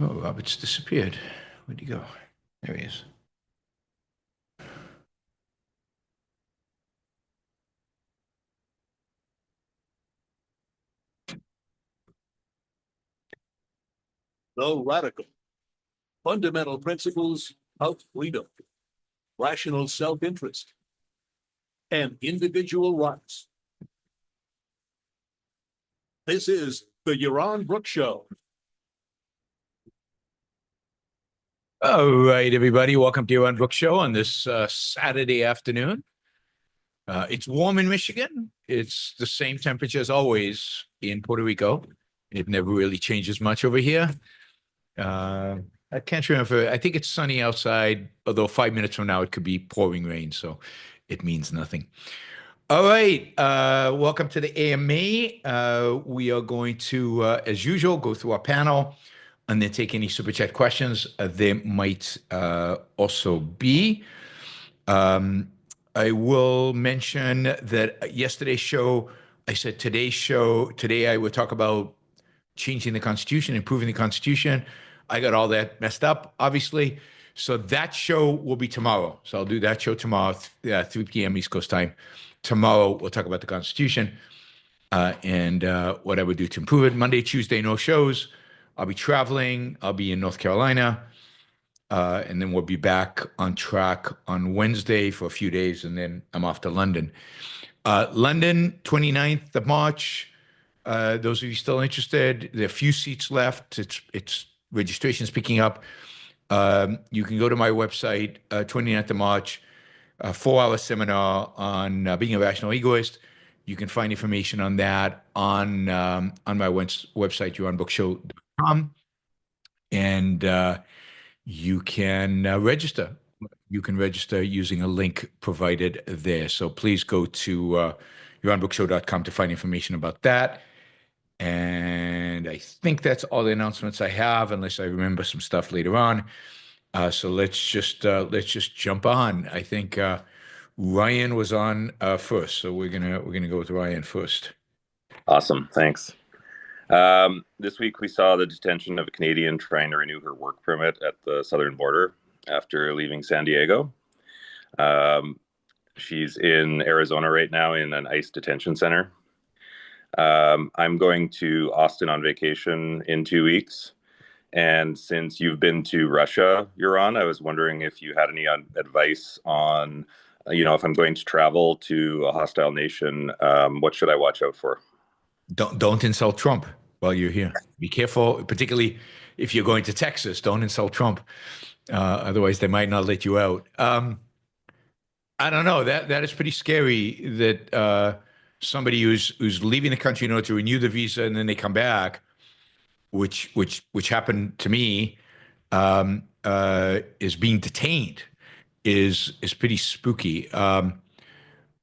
Oh, Robert's disappeared. Where'd he go? There he is. The radical fundamental principles of freedom, rational self-interest, and individual rights. This is the Yaron Brook Show. All right, everybody. Welcome to Yaron Brook Show on this Saturday afternoon. It's warm in Michigan. It's the same temperature as always in Puerto Rico. It never really changes much over here. I can't remember. I think it's sunny outside, although 5 minutes from now it could be pouring rain, so it means nothing. All right. Welcome to the AMA. We are going to, as usual, go through our panel and then take any super chat questions there might also be. I will mention that yesterday's show, I said today's show, today I would talk about changing the Constitution, improving the Constitution. I got all that messed up, obviously. So that show will be tomorrow. So I'll do that show tomorrow, 3 p.m. East Coast time. Tomorrow, we'll talk about the Constitution and what I would do to improve it. Monday, Tuesday, no shows. I'll be traveling. I'll be in North Carolina. And then we'll be back on track on Wednesday for a few days, and then I'm off to London. London, 29th of March. Those of you still interested, there are a few seats left. It's registration's picking up. You can go to my website, 29th of March, a 4-hour seminar on being a rational egoist. You can find information on that on my website, yaronbrookshow.com. And you can register. You can register using a link provided there. So please go to yaronbrookshow.com to find information about that. And I think that's all the announcements I have, unless I remember some stuff later on. So let's just jump on. I think Ryan was on first, so we're gonna go with Ryan first. Awesome, thanks. This week we saw the detention of a Canadian trying to renew her work permit at the southern border after leaving San Diego. She's in Arizona right now in an ICE detention center. I'm going to Austin on vacation in 2 weeks. And since you've been to Russia, Yaron, I was wondering if you had any advice on, if I'm going to travel to a hostile nation, what should I watch out for? Don't insult Trump while you're here. Be careful, particularly if you're going to Texas. Don't insult Trump. Otherwise, they might not let you out. I don't know. That is pretty scary that somebody who's leaving the country in order to renew the visa and then they come back, which happened to me, is being detained is pretty spooky,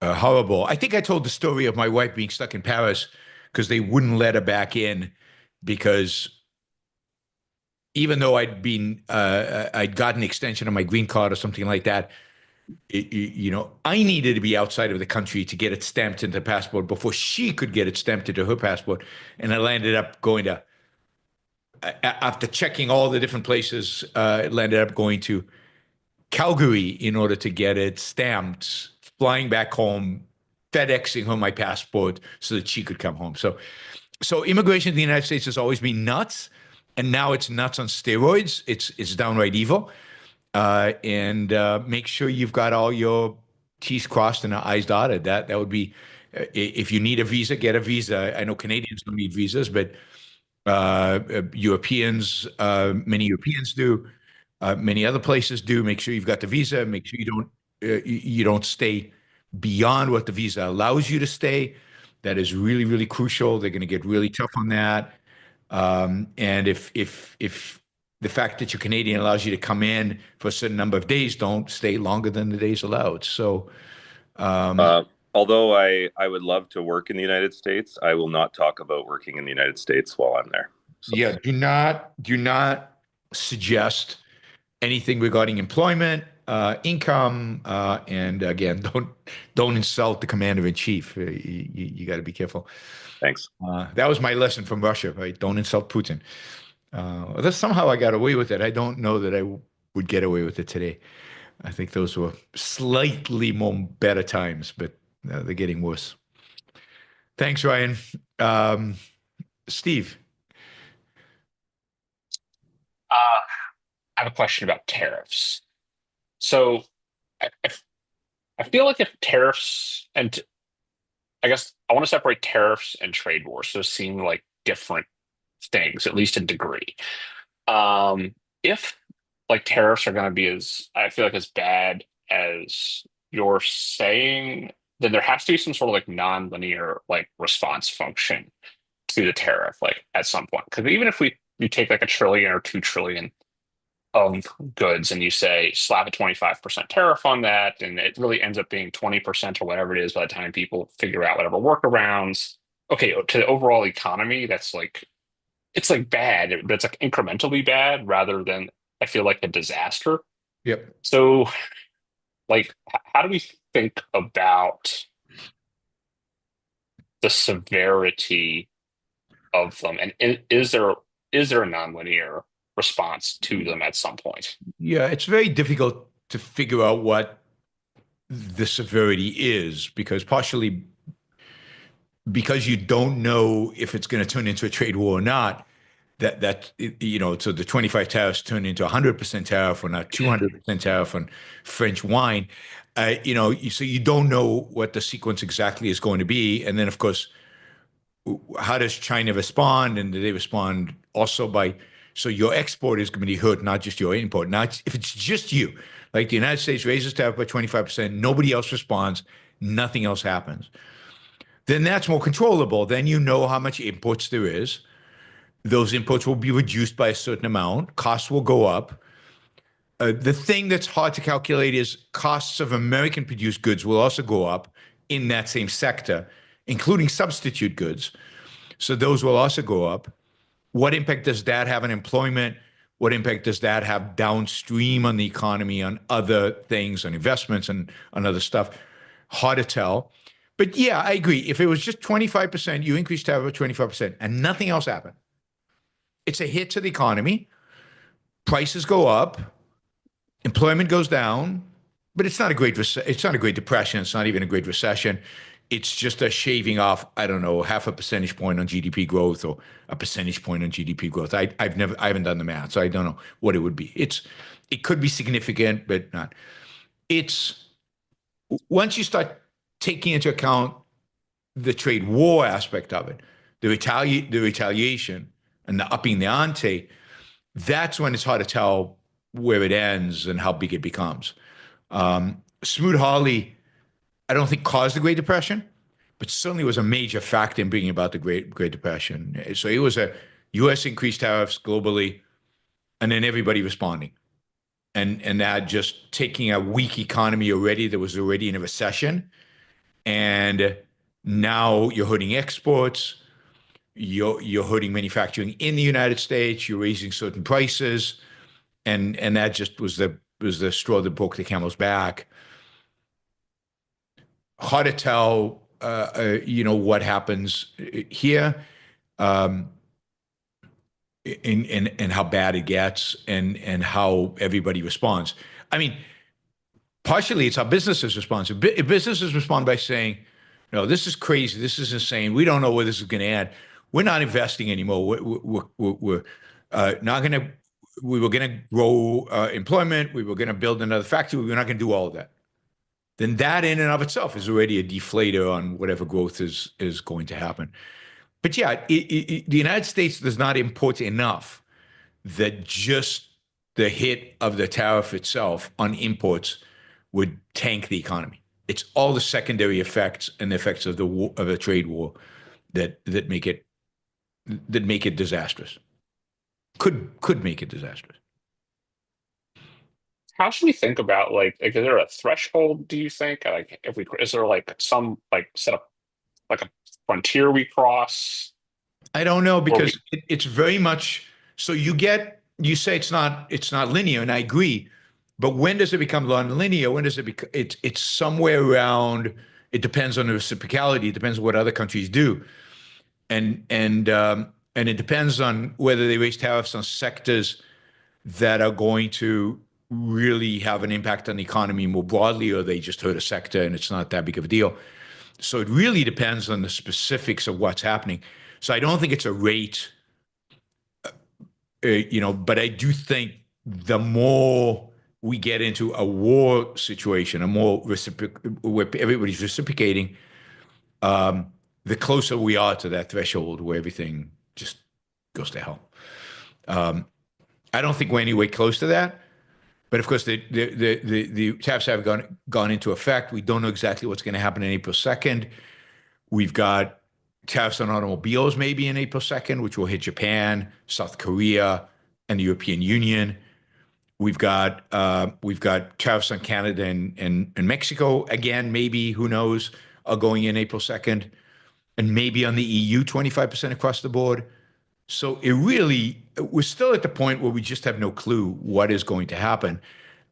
horrible. I think I told the story of my wife being stuck in Paris because they wouldn't let her back in because even though I'd gotten an extension on my green card or something like that, I needed to be outside of the country to get it stamped into the passport before she could get it stamped into her passport. And I landed up going to, after checking all the different places, it landed up going to Calgary in order to get it stamped, flying back home, FedExing her my passport so that she could come home. So immigration in the United States has always been nuts, and now it's nuts on steroids. It's downright evil. And make sure you've got all your T's crossed and I's dotted. That would be, if you need a visa, get a visa. I know Canadians don't need visas, but Europeans, many Europeans do. Many other places do. Make sure you've got the visa. Make sure you don't stay beyond what the visa allows you to stay. That is really, really crucial. They're going to get really tough on that. And if the fact that you're Canadian allows you to come in for a certain number of days, don't stay longer than the days allowed. So, although I would love to work in the United States, I will not talk about working in the United States while I'm there. So. Yeah, do not suggest anything regarding employment, income, and again, don't insult the commander in chief. You got to be careful. Thanks. That was my lesson from Russia, right? Don't insult Putin. Somehow I got away with it. I don't know that I would get away with it today. I think those were slightly more better times, but they're getting worse. Thanks, Ryan. Um, Steve. Uh, I have a question about tariffs. So I feel like if tariffs and I guess I want to separate tariffs and trade wars. Those seem like different things, at least in degree. If like tariffs are going to be as I feel like as bad as you're saying, then there has to be some sort of like non-linear like response function to the tariff, like at some point. Because even if you take like a trillion or 2 trillion of goods and you say slap a 25% tariff on that, and it really ends up being 20% or whatever it is by the time people figure out whatever workarounds. Okay, to the overall economy, that's like it's like bad, but it's like incrementally bad rather than I feel like a disaster. Yep. So, like, how do we think about the severity of them, and is there a nonlinear response to them at some point? Yeah, it's very difficult to figure out what the severity is because partially because you don't know if it's going to turn into a trade war or not. So the 25 tariffs turn into 100% tariff or not 200% tariff on French wine. So you don't know what the sequence exactly is going to be. And then, of course, how does China respond? And do they respond also so your export is going to be hurt, not just your import. Now, if it's just you, like the United States raises tariff by 25%, nobody else responds, nothing else happens. Then that's more controllable. Then you know how much imports there is. Those imports will be reduced by a certain amount. Costs will go up. The thing that's hard to calculate is costs of American produced goods will also go up in that same sector, including substitute goods. So those will also go up. What impact does that have on employment? What impact does that have downstream on the economy, on other things, on investments, and on other stuff? Hard to tell. But yeah, I agree. If it was just 25%, you increase tariff by 25%, and nothing else happened. It's a hit to the economy. Prices go up, employment goes down, but it's not a great depression. It's not even a great recession. It's just a shaving off, I don't know, half a percentage point on GDP growth or a percentage point on GDP growth. I haven't done the math, so I don't know what it would be. It could be significant, but not. It's once you start taking into account the trade war aspect of it, the retaliation and the upping the ante, that's when it's hard to tell where it ends and how big it becomes. Smoot-Hawley, I don't think caused the Great Depression, but certainly was a major factor in bringing about the Great Depression. So it was a U.S. increased tariffs globally, and then everybody responding. And that just taking a weak economy already that was already in a recession, and now you're hurting exports, you're hurting manufacturing in the United States, you're raising certain prices, and that just was the straw that broke the camel's back. Hard to tell, what happens here, and how bad it gets, and how everybody responds. I mean, partially it's how businesses respond. So businesses respond by saying, "No, this is crazy. This is insane. We don't know where this is going to end. We're not investing anymore. We're not going to. We were going to grow employment. We were going to build another factory. We're not going to do all of that." Then that in and of itself is already a deflator on whatever growth is going to happen. But yeah, the United States does not import enough that just the hit of the tariff itself on imports would tank the economy. It's all the secondary effects and the effects of the trade war that make it disastrous. Could make it disastrous. How should we think about is there a threshold, do you think? Like if we is there like some like set up like a frontier we cross? I don't know Or because it's very much so you say it's not linear, and I agree. But when does it become non-linear? When does it become it's somewhere around? It depends on the reciprocality. It depends on what other countries do, and And it depends on whether they raise tariffs on sectors that are going to really have an impact on the economy more broadly, or they just hurt a sector and it's not that big of a deal. So it really depends on the specifics of what's happening. So I don't think it's a rate, but I do think the more we get into a war situation, a more where everybody's reciprocating, the closer we are to that threshold where everything just goes to hell. I don't think we're anywhere close to that. But of course, the tariffs have gone into effect. We don't know exactly what's going to happen on April 2nd. We've got tariffs on automobiles maybe on April 2nd, which will hit Japan, South Korea, and the European Union. We've got tariffs on Canada and Mexico again, maybe, who knows, are going in April 2nd, and maybe on the EU 25% across the board. So we're still at the point where we just have no clue what is going to happen.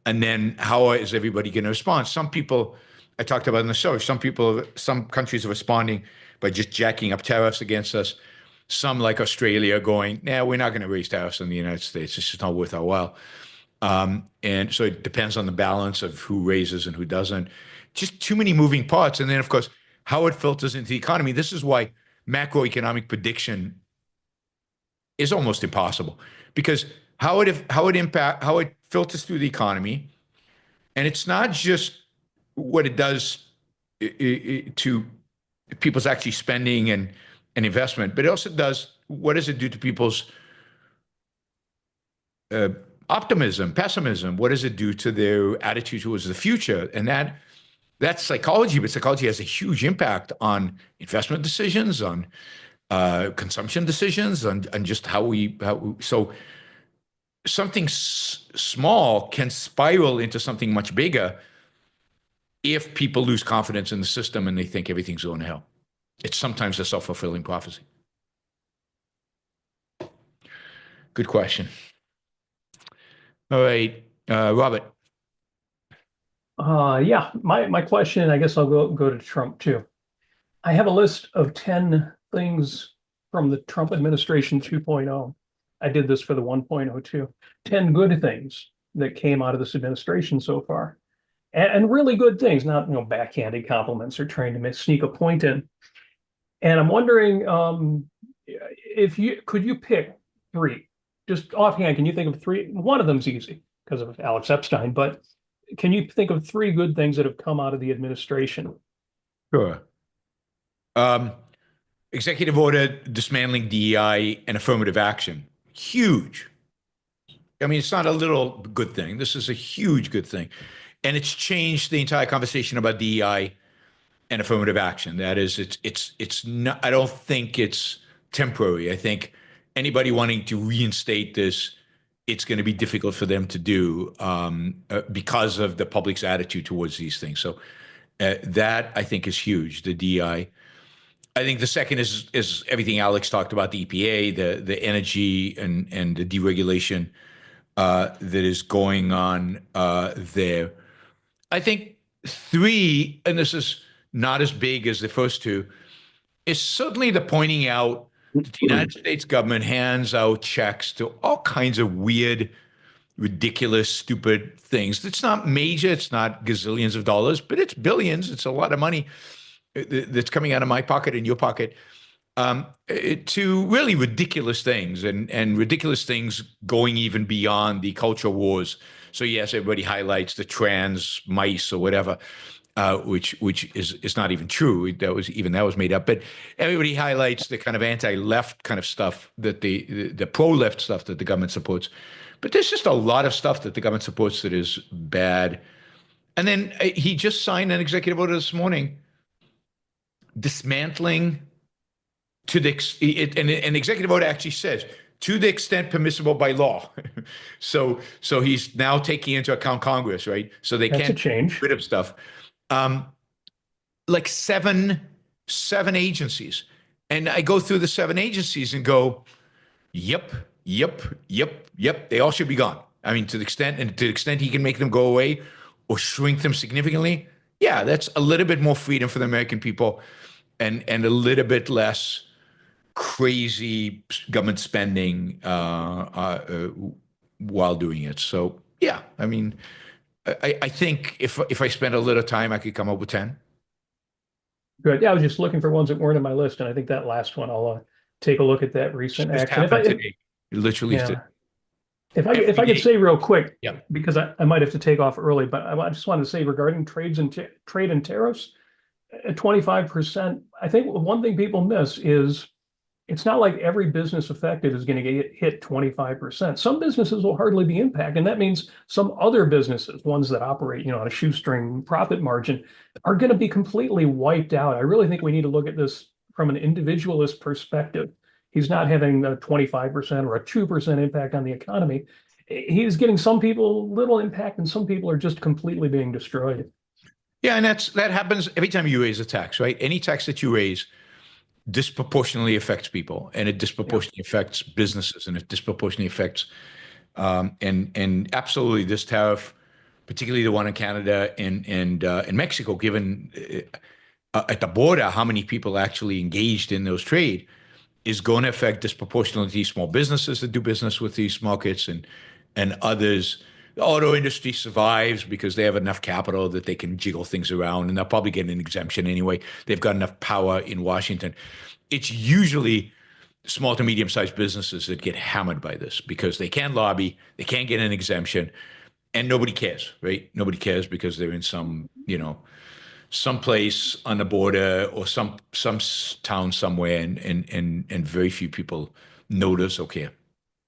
And then how is everybody going to respond? Some people, I talked about in the show, some countries are responding by just jacking up tariffs against us. Some, like Australia, are going, nah, we're not going to raise tariffs in the United States. It's just not worth our while. And so it depends on the balance of who raises and who doesn't. Just too many moving parts. And then, of course, how it filters into the economy. This is why macroeconomic prediction is almost impossible, because how it filters through the economy, and it's not just what it does to people's actually spending and investment, but it also does, what does it do to people's optimism, pessimism? What does it do to their attitude towards the future? And that's psychology, but psychology has a huge impact on investment decisions, on consumption decisions, and just so something small can spiral into something much bigger if people lose confidence in the system and they think everything's going to hell. It's sometimes a self-fulfilling prophecy. Good question. All right, Robert. Yeah, my question, I guess I'll go to Trump too. I have a list of 10 things from the Trump administration 2.0. I did this for the 1.0 too. 10 good things that came out of this administration so far. And really good things, not backhanded compliments or trying to sneak a point in. And I'm wondering could you pick three? Just offhand, can you think of three? One of them's easy because of Alex Epstein, but can you think of three good things that have come out of the administration? Sure. Executive order dismantling DEI and affirmative action. Huge. I mean, it's not a little good thing. This is a huge good thing. And it's changed the entire conversation about DEI and affirmative action. That is, it's not, I don't think it's temporary. I think anybody wanting to reinstate this, it's going to be difficult for them to do because of the public's attitude towards these things. So that, I think, is huge, the DEI. I think the second is everything Alex talked about, the EPA, the energy and the deregulation that is going on there. I think three, and this is not as big as the first two, is certainly the pointing out that the United States government hands out checks to all kinds of weird, ridiculous, stupid things. It's not major, it's not gazillions of dollars, but it's billions. It's a lot of money that's coming out of my pocket and your pocket to really ridiculous things and ridiculous things going even beyond the culture wars. So yes, everybody highlights the trans mice or whatever, which is not even true. That was made up. But everybody highlights the kind of anti-left kind of stuff that the pro-left stuff that the government supports. But there's just a lot of stuff that the government supports that is bad. And then he just signed an executive order this morning dismantling an executive order actually says to the extent permissible by law. so he's now taking into account Congress, right? So they can't get rid of stuff. Like seven agencies. And I go through the 7 agencies and go, yep. They all should be gone. I mean, to the extent he can make them go away or shrink them significantly, yeah, that's a little bit more freedom for the American people and a little bit less crazy government spending while doing it. So yeah, I mean, I think if I spend a little time, I could come up with 10. Good. Yeah, I was just looking for ones that weren't in my list, and I think that last one, I'll take a look at that recent Just action. happened today. Literally today. Yeah, if Every I could day. say real quick, Yeah. because I might have to take off early, but I just wanted to say regarding trade and tariffs, at 25%, I think one thing people miss is it's not like every business affected is going to get hit 25%. Some businesses will hardly be impacted. And that means some other businesses, ones that operate, on a shoestring profit margin, are going to be completely wiped out. I really think we need to look at this from an individualist perspective. He's not having a 25% or a 2% impact on the economy. He's getting some people little impact and some people are just completely being destroyed. Yeah, and that happens every time you raise a tax, right? Any tax that you raise disproportionately affects people, and it disproportionately affects businesses, and it disproportionately affects and absolutely this tariff, particularly the one in Canada and Mexico, given at the border how many people actually engaged in those trade, is going to affect disproportionately small businesses that do business with these markets and others. The auto industry survives because they have enough capital that they can jiggle things around, and they'll probably get an exemption anyway. They've got enough power in Washington. It's usually small to medium-sized businesses that get hammered by this because they can't lobby, they can't get an exemption, and nobody cares, right? Nobody cares because they're in some place on the border or some town somewhere, and very few people notice or care.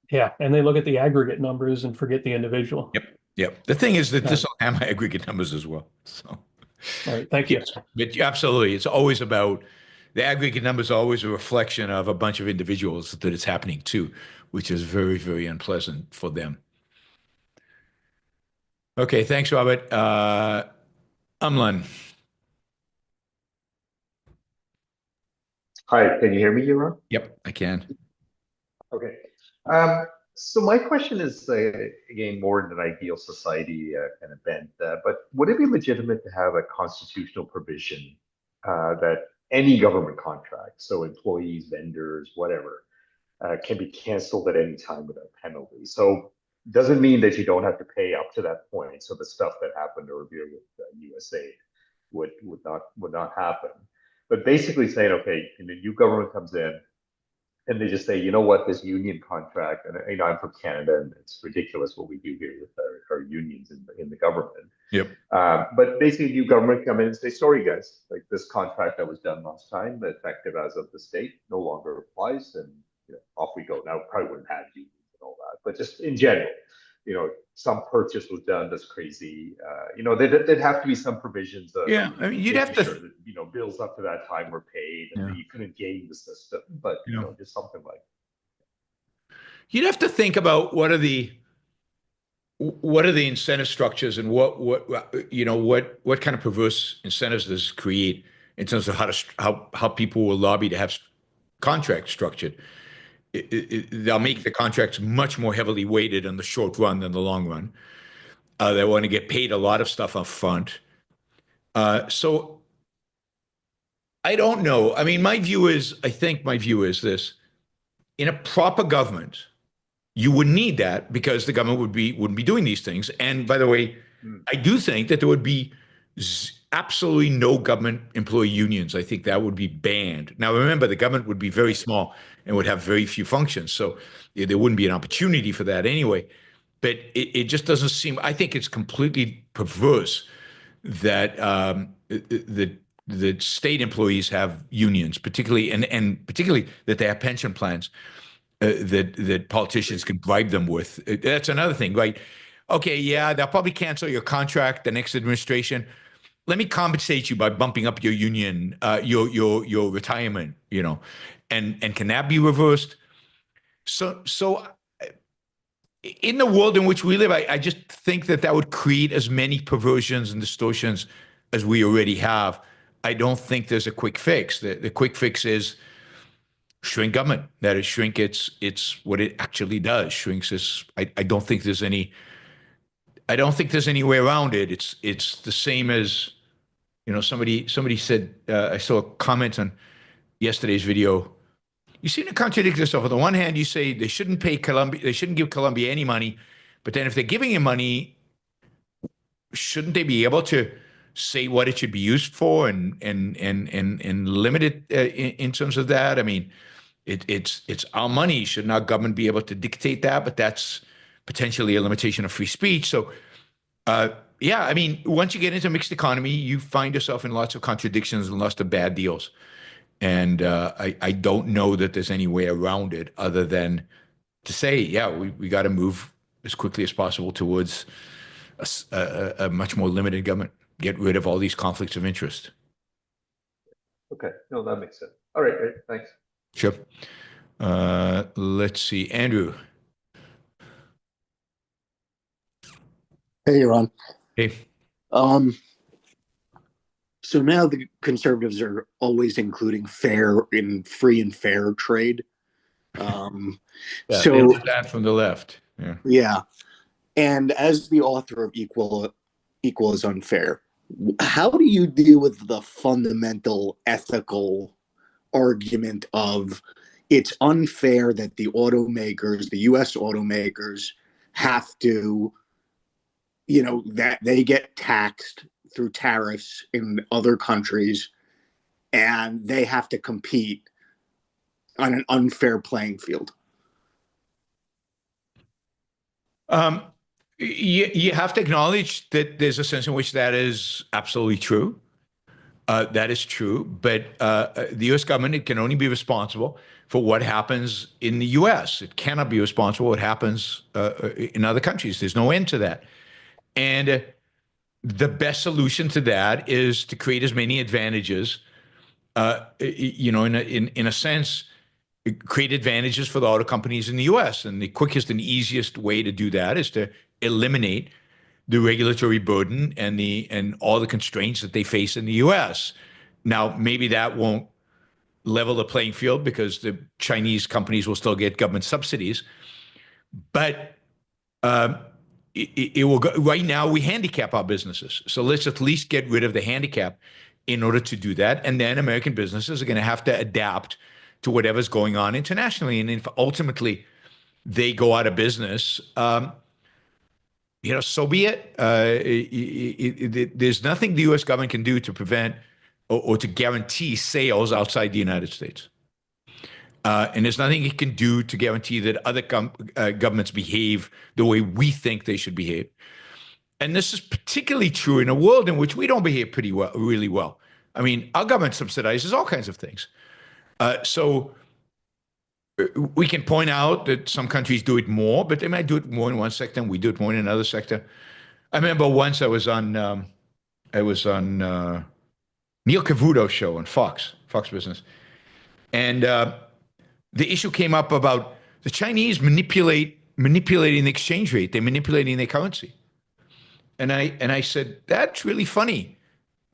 Yeah, and they look at the aggregate numbers and forget the individual. Yep. Yep. The thing is that Yeah. this will hammer aggregate numbers as well. So, All right, thank you. yes, but absolutely, it's always about the aggregate numbers are always a reflection of a bunch of individuals that it's happening to, which is very, very unpleasant for them. Okay, thanks, Robert. Umlan. Hi, can you hear me, Yaron? Yep, I can. Okay. Um, so my question is, again, more in an ideal society kind of bent, but would it be legitimate to have a constitutional provision that any government contract, so employees, vendors, whatever, can be canceled at any time without penalty? So doesn't mean that you don't have to pay up to that point. So the stuff that happened earlier with USA would not happen. But basically saying, okay, and the new government comes in and they just say, you know what, this union contract, and I'm from Canada, and it's ridiculous what we do here with our unions in the government. Yep. But basically, new government come in and say, sorry guys, like this contract that was done last time, effective as of this date, no longer applies, and off we go. Now, probably wouldn't have unions and all that, but just in general, some purchase was done that's crazy. There'd have to be some provisions of Yeah, I mean, you'd have making to. sure that bills up to that time were paid, and Yeah. that you couldn't game the system, but just something like. You'd have to think about what are the incentive structures and what kind of perverse incentives does this create in terms of how people will lobby to have contracts structured. They'll make the contracts much more heavily weighted in the short run than the long run. They want to get paid a lot of stuff up front. So I don't know. I mean, I think my view is this: in a proper government, you would need that because the government wouldn't be doing these things. And by the way, I do think that there would be absolutely no government employee unions. I think that would be banned. Now, remember, the government would be very small and would have very few functions, so there wouldn't be an opportunity for that anyway. But it just doesn't seem. I think it's completely perverse that the state employees have unions, particularly and particularly that they have pension plans that politicians can bribe them with. That's another thing, right? Okay, yeah, they'll probably cancel your contract the next administration. Let me compensate you by bumping up your union, your retirement, and can that be reversed? So in the world in which we live, I just think that would create as many perversions and distortions as we already have. I don't think there's a quick fix. The quick fix is shrink government. That is, shrink it's what it actually does. Shrinks is. I don't think there's any. I don't think there's any way around it. It's the same as, somebody said. I saw a comment on yesterday's video. you seem to contradict yourself. On the one hand, you say they shouldn't pay Colombia, they shouldn't give Colombia any money, but then if they're giving you money, shouldn't they be able to say what it should be used for and limit it in terms of that? I mean, it's our money. Shouldn't our government be able to dictate that? But that's potentially a limitation of free speech. So, yeah, I mean, once you get into a mixed economy, you find yourself in lots of contradictions and lots of bad deals. And I don't know that there's any way around it other than to say, yeah, we got to move as quickly as possible towards a much more limited government, get rid of all these conflicts of interest. Okay, no, that makes sense. All right, great, thanks. Sure. Let's see, Andrew. Hey, Yaron. Hey. So now the conservatives are always including free and fair trade. Yeah, So they did that from the left. Yeah. yeah, and as the author of Equal is Unfair, how do you deal with the fundamental ethical argument of it's unfair that the automakers, the U.S. automakers, have to, that they get taxed through tariffs in other countries, and they have to compete on an unfair playing field? You have to acknowledge that there's a sense in which that is absolutely true. That is true, but the U.S. government, it can only be responsible for what happens in the U.S. It cannot be responsible for what happens in other countries. There's no end to that. And the best solution to that is to create as many advantages, in a sense, create advantages for the auto companies in the U.S. And the quickest and easiest way to do that is to eliminate the regulatory burden and all the constraints that they face in the U.S. Now, maybe that won't level the playing field because the Chinese companies will still get government subsidies, but it will go. Right now, we handicap our businesses, so let's at least get rid of the handicap in order to do that, and then American businesses are going to have to adapt to whatever's going on internationally, and if ultimately they go out of business. So be it. There's nothing the U.S. government can do to prevent or to guarantee sales outside the United States. And there's nothing it can do to guarantee that other governments behave the way we think they should behave. And this is particularly true in a world in which we don't behave really well. I mean, our government subsidizes all kinds of things. So we can point out that some countries do it more, but they might do it more in one sector and we do it more in another sector. I remember once I was on Neil Cavuto's show on Fox Business, and the issue came up about the Chinese manipulating the exchange rate. They're manipulating their currency, and I said that's really funny,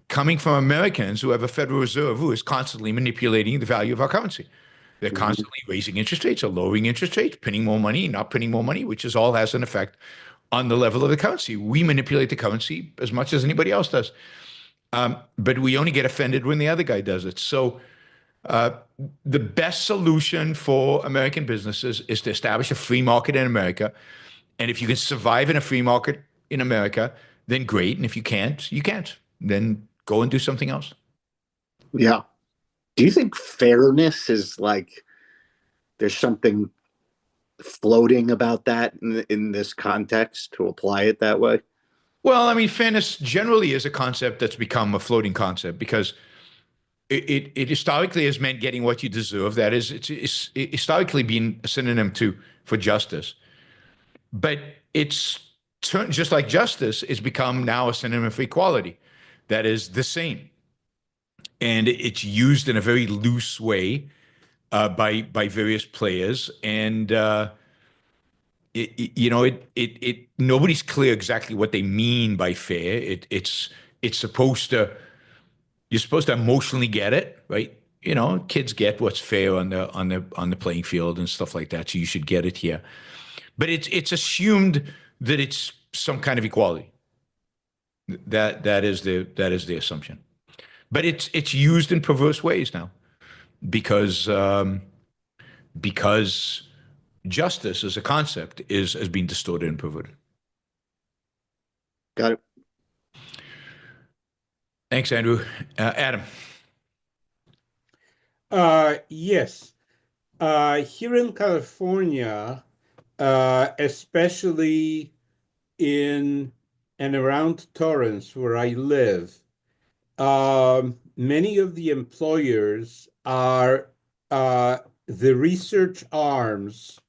coming from Americans who have a Federal Reserve who is constantly manipulating the value of our currency. They're constantly raising interest rates or lowering interest rates, printing more money, not printing more money, which all has an effect on the level of the currency. We manipulate the currency as much as anybody else does. But we only get offended when the other guy does it. So the best solution for American businesses is to establish a free market in America. And if you can survive in a free market in America, then great. And if you can't, you can't. Then go and do something else. Yeah. Do you think fairness is there's something floating about that in this context to apply it that way? Well, I mean, fairness generally is a concept that's become a floating concept because it historically has meant getting what you deserve. That is, it's historically been a synonym for justice. But it's just like justice, it's become now a synonym for equality. That is the same. And it's used in a very loose way by various players, and nobody's clear exactly what they mean by fair. It's supposed to, you're supposed to emotionally get it, right? Kids get what's fair on the playing field and stuff like that. So you should get it here, but it's assumed that it's some kind of equality. That is the assumption. But it's used in perverse ways now, because because justice as a concept has been distorted and perverted. Got it. Thanks, Andrew. Adam. Yes. Here in California, especially in and around Torrance, where I live, many of the employers are the research arms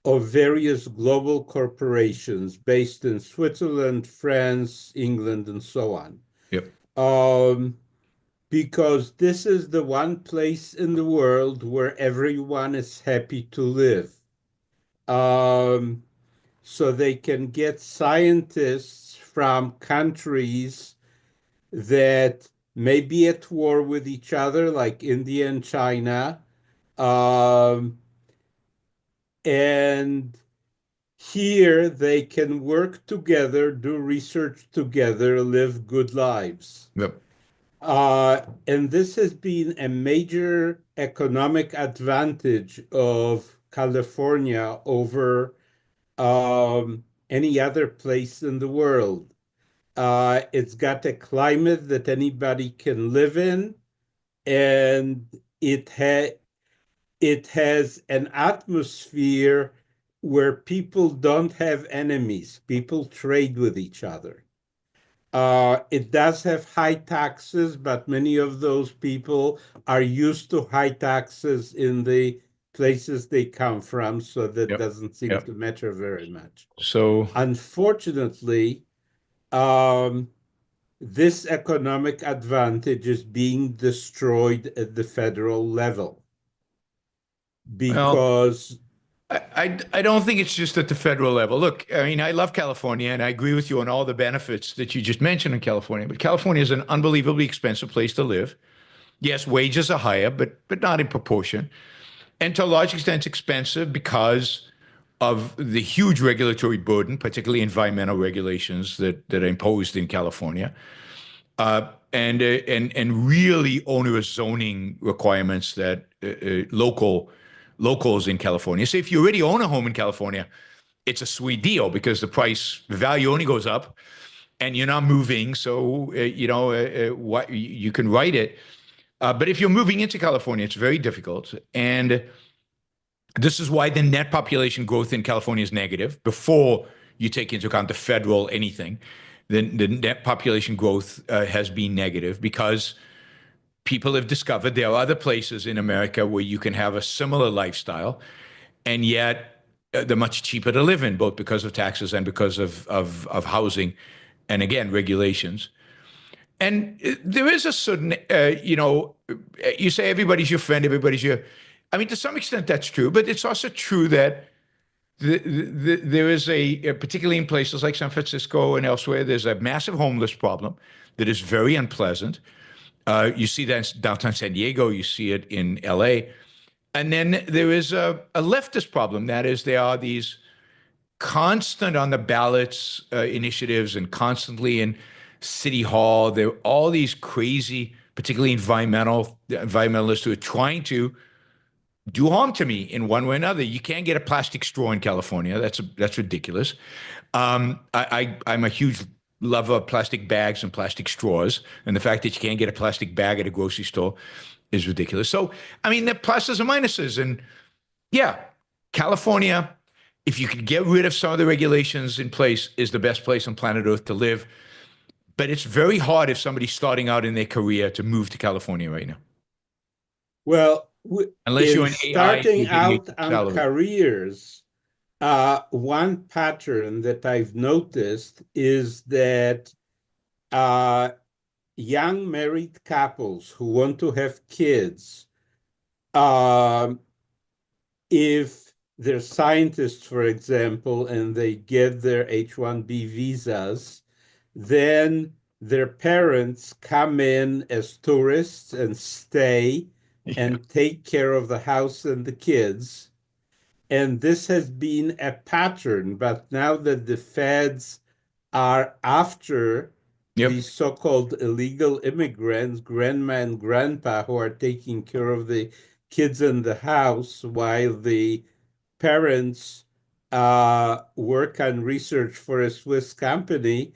of various global corporations based in Switzerland, France, England, and so on. Yep. Because this is the one place in the world where everyone is happy to live. So they can get scientists from countries that may be at war with each other, like India and China. And here they can work together, do research together, live good lives. Yep. And this has been a major economic advantage of California over any other place in the world. It's got a climate that anybody can live in, and it has an atmosphere where people don't have enemies. People trade with each other. It does have high taxes, but many of those people are used to high taxes in the places they come from, so that Yep. doesn't seem Yep. to matter very much. So, Unfortunately, this economic advantage is being destroyed at the federal level because I don't think it's just at the federal level. Look, I mean, I love California, and I agree with you on all the benefits that you just mentioned in California. But California is an unbelievably expensive place to live. Yes, wages are higher, but not in proportion. And to a large extent, it's expensive because of the huge regulatory burden, particularly environmental regulations that are imposed in California, and really onerous zoning requirements that locals in California. So if you already own a home in California, it's a sweet deal because the value only goes up, and you're not moving. So what you can write it. But if you're moving into California, it's very difficult. And this is why the net population growth in California is negative before you take into account the federal anything. The net population growth has been negative because people have discovered there are other places in America where you can have a similar lifestyle, and yet they're much cheaper to live in, both because of taxes and because of housing, and again, regulations. And there is a certain, you say everybody's your friend, I mean, to some extent that's true, but it's also true that there is particularly in places like San Francisco and elsewhere, there's a massive homeless problem that is very unpleasant. You see that in downtown San Diego, you see it in LA. And then there is a leftist problem. That is, there are these constant on the ballots initiatives and constantly in City Hall. There are all these crazy, particularly environmentalists who are trying to do harm to me in one way or another. You can't get a plastic straw in California. That's ridiculous. I'm a huge lover of plastic bags and plastic straws, and the fact that you can't get a plastic bag at a grocery store is ridiculous. So, I mean, there are pluses and minuses, and yeah, California, if you could get rid of some of the regulations in place, is the best place on planet Earth to live. But it's very hard if somebody's starting out in their career to move to California right now. Well, unless you're an AI, starting you're getting out a on salary. careers, one pattern that I've noticed is that young married couples who want to have kids, if they're scientists, for example, and they get their H-1B visas, then their parents come in as tourists and stay and take care of the house and the kids. And this has been a pattern, but now that the feds are after these so-called illegal immigrants, grandma and grandpa, who are taking care of the kids in the house while the parents work on research for a Swiss company,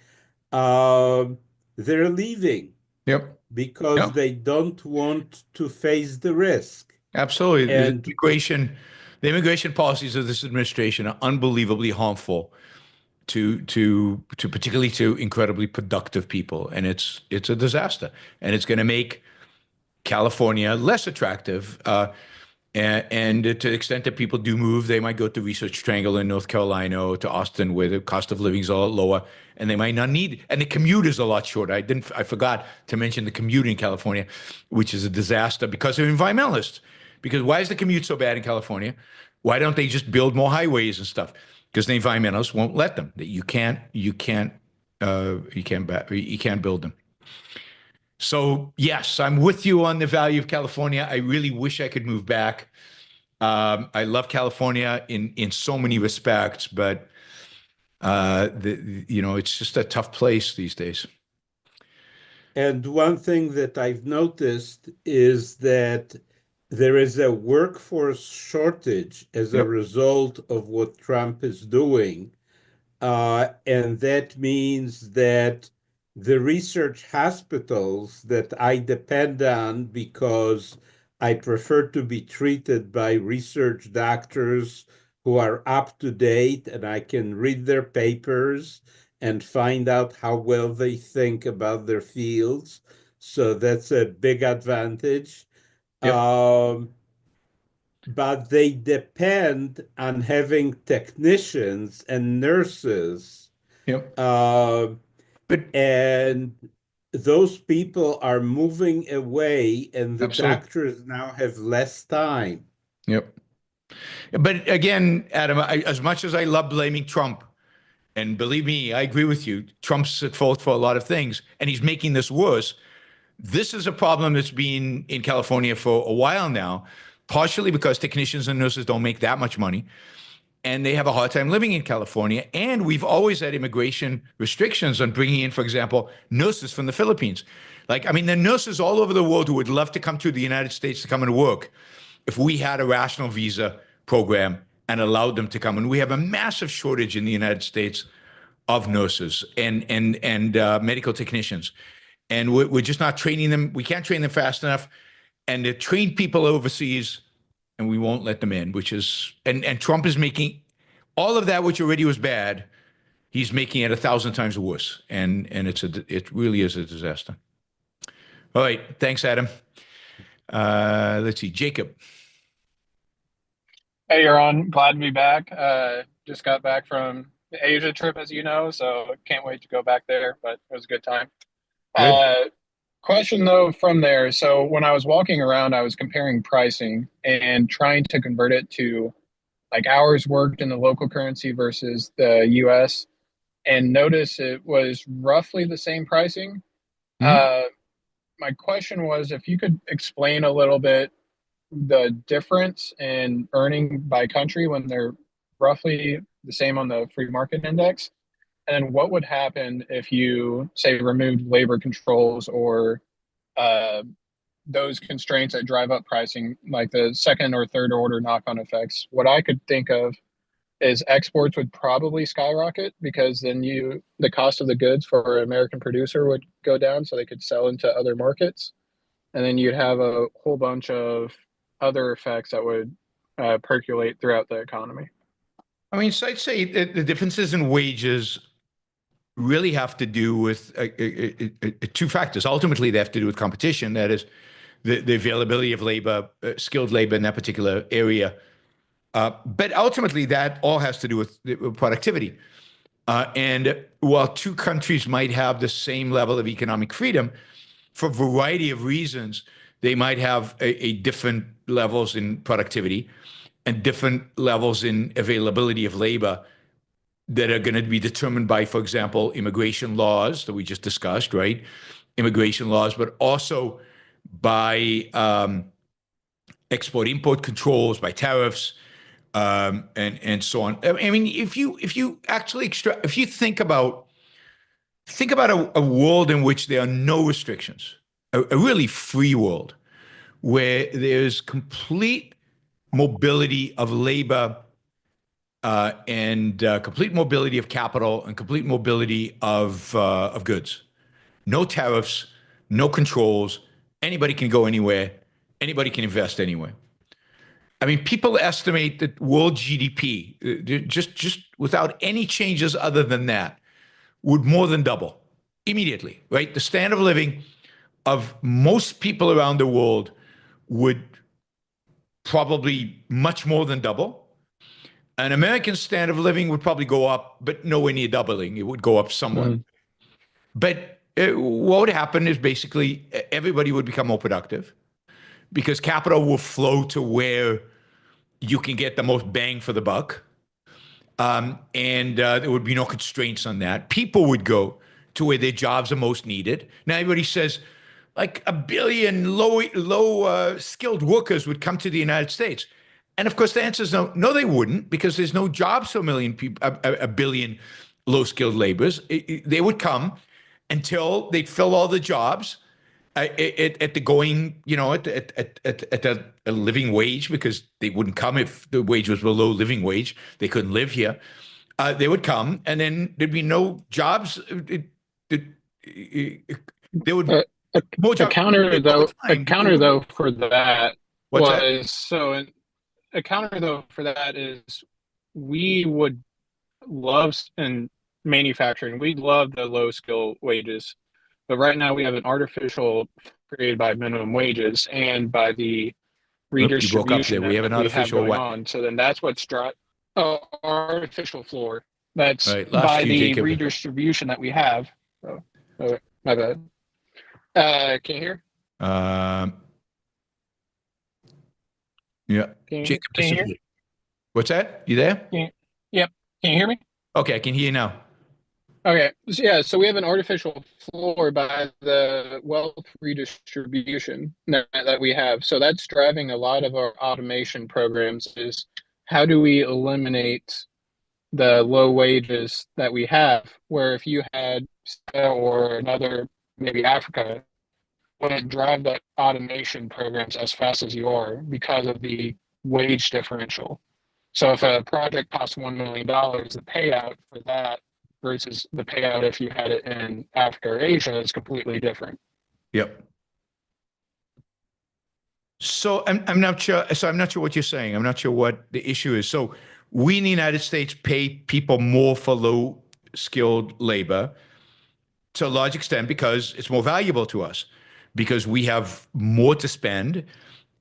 they're leaving Yep. because Yeah. they don't want to face the risk. Absolutely. And The immigration policies of this administration are unbelievably harmful to particularly to incredibly productive people, and it's a disaster, and it's going to make California less attractive. And to the extent that people do move, they might go to Research Triangle in North Carolina or to Austin, where the cost of living is a lot lower, and they might not need. And the commute is a lot shorter. I forgot to mention the commute in California, which is a disaster because of environmentalists. Because why is the commute so bad in California? Why don't they just build more highways and stuff? Because the environmentalists won't let them. That you can't build them. So yes, I'm with you on the value of California. I really wish I could move back. I love California in so many respects, but it's just a tough place these days. And one thing that I've noticed is that there is a workforce shortage as a Yep. result of what Trump is doing. And that means that the research hospitals that I depend on because I prefer to be treated by research doctors who are up to date and I can read their papers and find out how well they think about their fields. So that's a big advantage. Yep. But they depend on having technicians and nurses. Yep. But And those people are moving away, and the absolutely. doctors now have less time. Yep. But again, Adam, as much as I love blaming Trump, and believe me, I agree with you, Trump's at fault for a lot of things, and he's making this worse. This is a problem that's been in California for a while now, partially because technicians and nurses don't make that much money, and they have a hard time living in California. And we've always had immigration restrictions on bringing in, for example, nurses from the Philippines. Like, I mean, there are nurses all over the world who would love to come to the United States to come and work if we had a rational visa program and allowed them to come. And we have a massive shortage in the United States of nurses and medical technicians. And we're just not training them. We can't train them fast enough. And to train people overseas, and we won't let them in, which is, and Trump is making all of that, which already was bad, he's making it 1,000 times worse. And it really is a disaster. All right. Thanks, Adam. Let's see, Jacob. Hey, Yaron, glad to be back. Just got back from the Asia trip, as you know, so can't wait to go back there, but it was a good time. Good. Question though from there. So when I was walking around, I was comparing pricing and trying to convert it to like hours worked in the local currency versus the US, and notice it was roughly the same pricing. Mhm. My question was if you could explain a little bit the difference in earning by country when they're roughly the same on the free market index. And then what would happen if you, say, removed labor controls or uh, those constraints that drive up pricing, like the second or third order knock on effects? What I could think of is exports would probably skyrocket because then the cost of the goods for an American producer would go down so they could sell into other markets. And then you'd have a whole bunch of other effects that would percolate throughout the economy. I mean, so I'd say the differences in wages really have to do with two factors. Ultimately, they have to do with competition. That is, the availability of labor, skilled labor in that particular area. But ultimately, that all has to do with productivity. And while two countries might have the same level of economic freedom, for a variety of reasons, they might have a different levels in productivity and different levels in availability of labor that are going to be determined by, for example, immigration laws that we just discussed, right? Immigration laws, but also by export-import controls, by tariffs, and so on. I mean, if you actually if you think about a world in which there are no restrictions, a really free world where there's complete mobility of labor and complete mobility of capital and complete mobility of goods. No tariffs, no controls. Anybody can go anywhere. Anybody can invest anywhere. I mean, people estimate that world GDP, just without any changes other than that, would more than double immediately, right? The standard of living of most people around the world would probably much more than double. An American standard of living would probably go up, but nowhere near doubling. It would go up somewhat. But what would happen is basically everybody would become more productive because capital will flow to where you can get the most bang for the buck. And there would be no constraints on that. People would go to where their jobs are most needed. Now, everybody says like a billion low skilled workers would come to the United States. And of course, the answer is no. No, they wouldn't, because there's no jobs for a million people, a billion low skilled laborers. They would come until they'd fill all the jobs at the going, at a living wage, because they wouldn't come if the wage was below living wage. They couldn't live here. They would come, and then there'd be no jobs. There would more A jobs counter though, a time. counter though for that What's that? was a counter though for that is we would love in manufacturing, we love the low skill wages, but right now we have an artificial created by minimum wages and by the Oop, you broke up there. redistribution We have an that we have artificial going what? on. So then that's what's artificial floor. That's All right, lost by you, the Jacob. redistribution that we have. Oh, my bad. Can you hear? Yeah. Can you, Jacob, can you hear? what's that? You there? Yep. Can you hear me? Okay, I can hear you now. Okay. So, yeah. So we have an artificial floor by the wealth redistribution that we have. So that's driving a lot of our automation programs is how do we eliminate the low wages that we have, where if you had or another, maybe Africa, wouldn't drive that automation programs as fast as you are because of the wage differential. So if a project costs $1 million, the payout for that versus the payout if you had it in Africa or Asia is completely different. Yep. So I'm not sure. So I'm not sure what you're saying. I'm not sure what the issue is. So we in the United States pay people more for low skilled labor to a large extent because it's more valuable to us, because we have more to spend,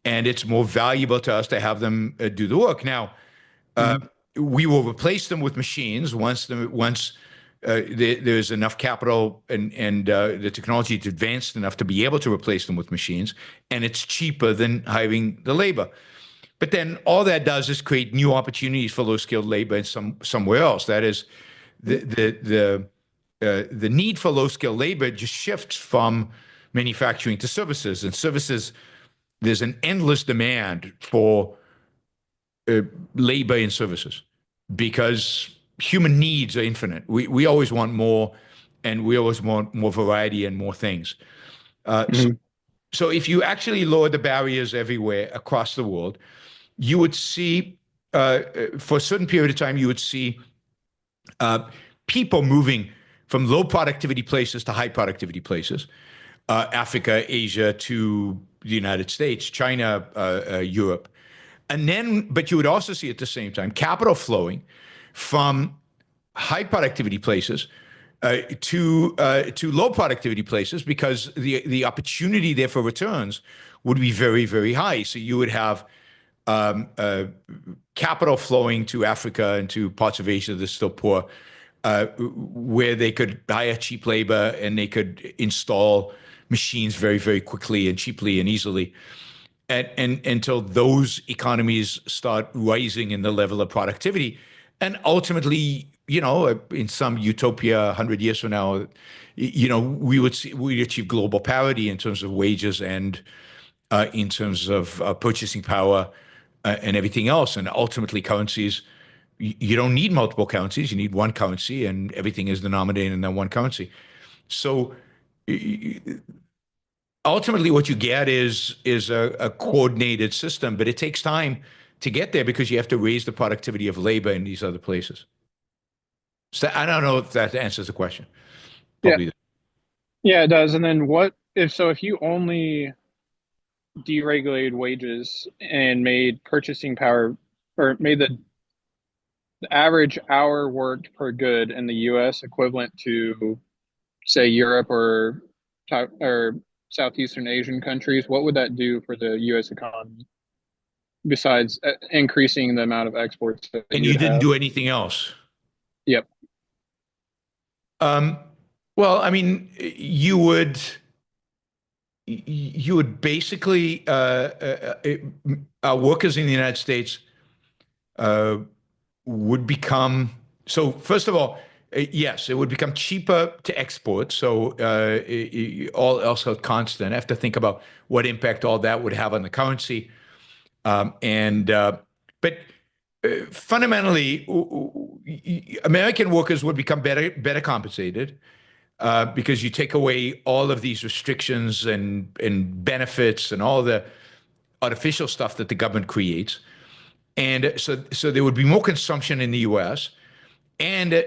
and it's more valuable to us to have them do the work. Now, we will replace them with machines once there's enough capital and the technology is advanced enough to be able to replace them with machines, and it's cheaper than hiring the labor. But then all that does is create new opportunities for low-skilled labor somewhere else. That is, the need for low-skilled labor just shifts from manufacturing to services. And services, there's an endless demand for labor in services because human needs are infinite. We always want more, and we always want more variety and more things. So if you actually lower the barriers everywhere across the world, you would see, for a certain period of time, you would see people moving from low productivity places to high productivity places, Africa, Asia to the United States, China, Europe. And then, but you would also see at the same time capital flowing from high productivity places to low productivity places, because the opportunity there for returns would be very, very high. So you would have capital flowing to Africa and to parts of Asia that's still poor, where they could hire cheap labor and they could install machines very, very quickly and cheaply and easily. And until those economies start rising in the level of productivity. And ultimately, in some utopia 100 years from now, we'd achieve global parity in terms of wages and in terms of purchasing power and everything else. And ultimately, currencies, you don't need multiple currencies. You need one currency, and everything is denominated in that one currency. So ultimately what you get is a coordinated system, but it takes time to get there because you have to raise the productivity of labor in these other places. So I don't know if that answers the question. Yeah. Probably. Yeah, it does. And then if you only deregulated wages and made purchasing power, or made the average hour worked per good in the US equivalent to, say, Europe or Southeastern Asian countries, what would that do for the US economy besides increasing the amount of exports that And you you'd didn't have? do anything else. Yep. Um, well, I mean, you would basically workers in the United States uh, would become so. First of all, yes, it would become cheaper to export. So all else held constant, I have to think about what impact all that would have on the currency. And but fundamentally, American workers would become better compensated because you take away all of these restrictions and benefits and all the artificial stuff that the government creates. And so there would be more consumption in the U.S. and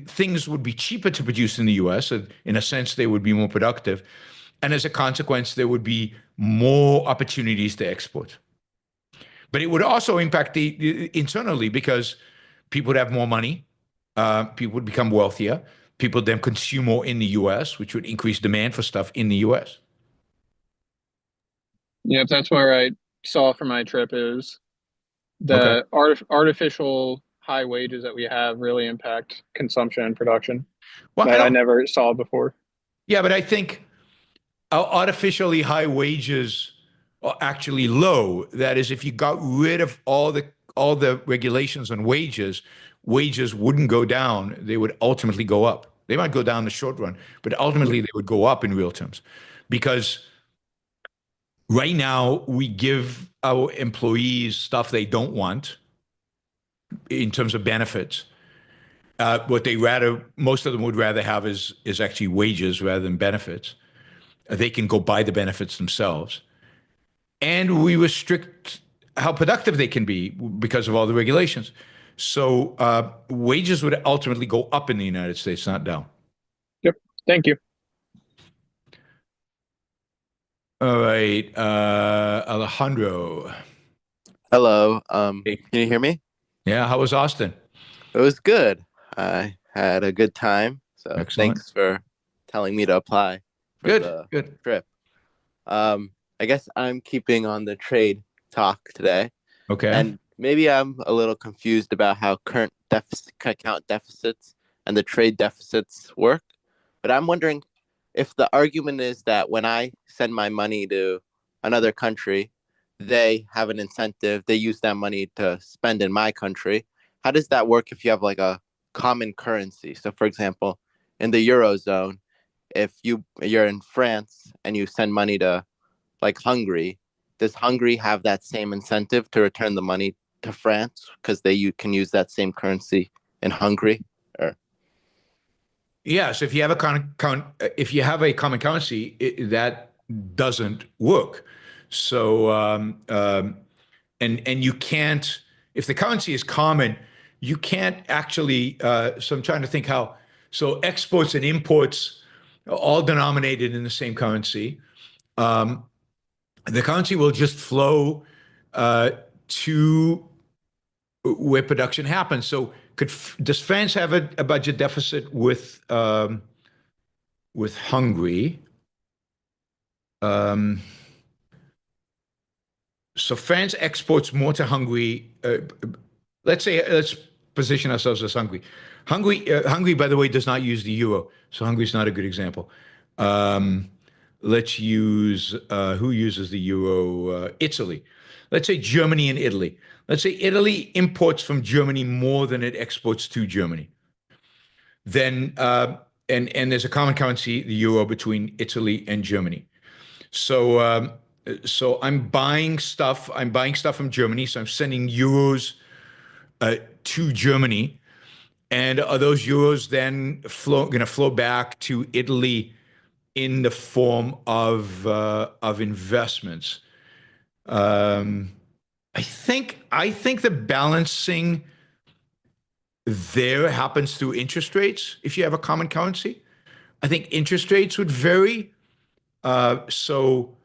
things would be cheaper to produce in the U.S. So in a sense, they would be more productive, and as a consequence, there would be more opportunities to export. But it would also impact the internally because people would have more money, people would become wealthier, people then consume more in the U.S., which would increase demand for stuff in the U.S. Yep, that's where I saw for my trip is Okay. the artificial high wages that we have really impact consumption and production Well, I that I don't. never saw before. Yeah, but I think artificially high wages are actually low. That is, if you got rid of all the regulations on wages, wages wouldn't go down. They would ultimately go up. They might go down in the short run, but ultimately they would go up in real terms, because right now we give our employees stuff they don't want in terms of benefits. What most of them would rather have is actually wages rather than benefits. They can go buy the benefits themselves. And we restrict how productive they can be because of all the regulations. So wages would ultimately go up in the United States, not down. Yep. Thank you. All right, Alejandro. Hello. Hey. Can you hear me? Yeah, how was Austin? It was good. I had a good time. So Excellent. thanks for telling me to apply for Good, the good. trip. I guess I'm keeping on the trade talk today, Okay. and maybe I'm a little confused about how current deficit account deficits and the trade deficits work. But I'm wondering if the argument is that when I send my money to another country, they have an incentive, they use that money to spend in my country. How does that work if you have like a common currency? So for example, in the Eurozone, if you're in France and you send money to like Hungary, does Hungary have that same incentive to return the money to France because you can use that same currency in Hungary? Or Yeah, so if you have if you have a common currency, that doesn't work. So and you can't, if the currency is common, you can't actually. So I'm trying to think how. So exports and imports are all denominated in the same currency. Um, the currency will just flow to where production happens. So does France have a budget deficit with Hungary? Um, so France exports more to Hungary. Let's position ourselves as Hungary. Hungary, by the way, does not use the euro, so Hungary is not a good example. Um, let's use who uses the euro? Italy. Let's say Germany and Italy. Let's say Italy imports from Germany more than it exports to Germany. Then and there's a common currency, the euro, between Italy and Germany. So so I'm buying stuff. I'm buying stuff from Germany. So I'm sending euros to Germany, and are those euros then going to flow back to Italy in the form of investments. I think the balancing there happens through interest rates. If you have a common currency, I think interest rates would vary. So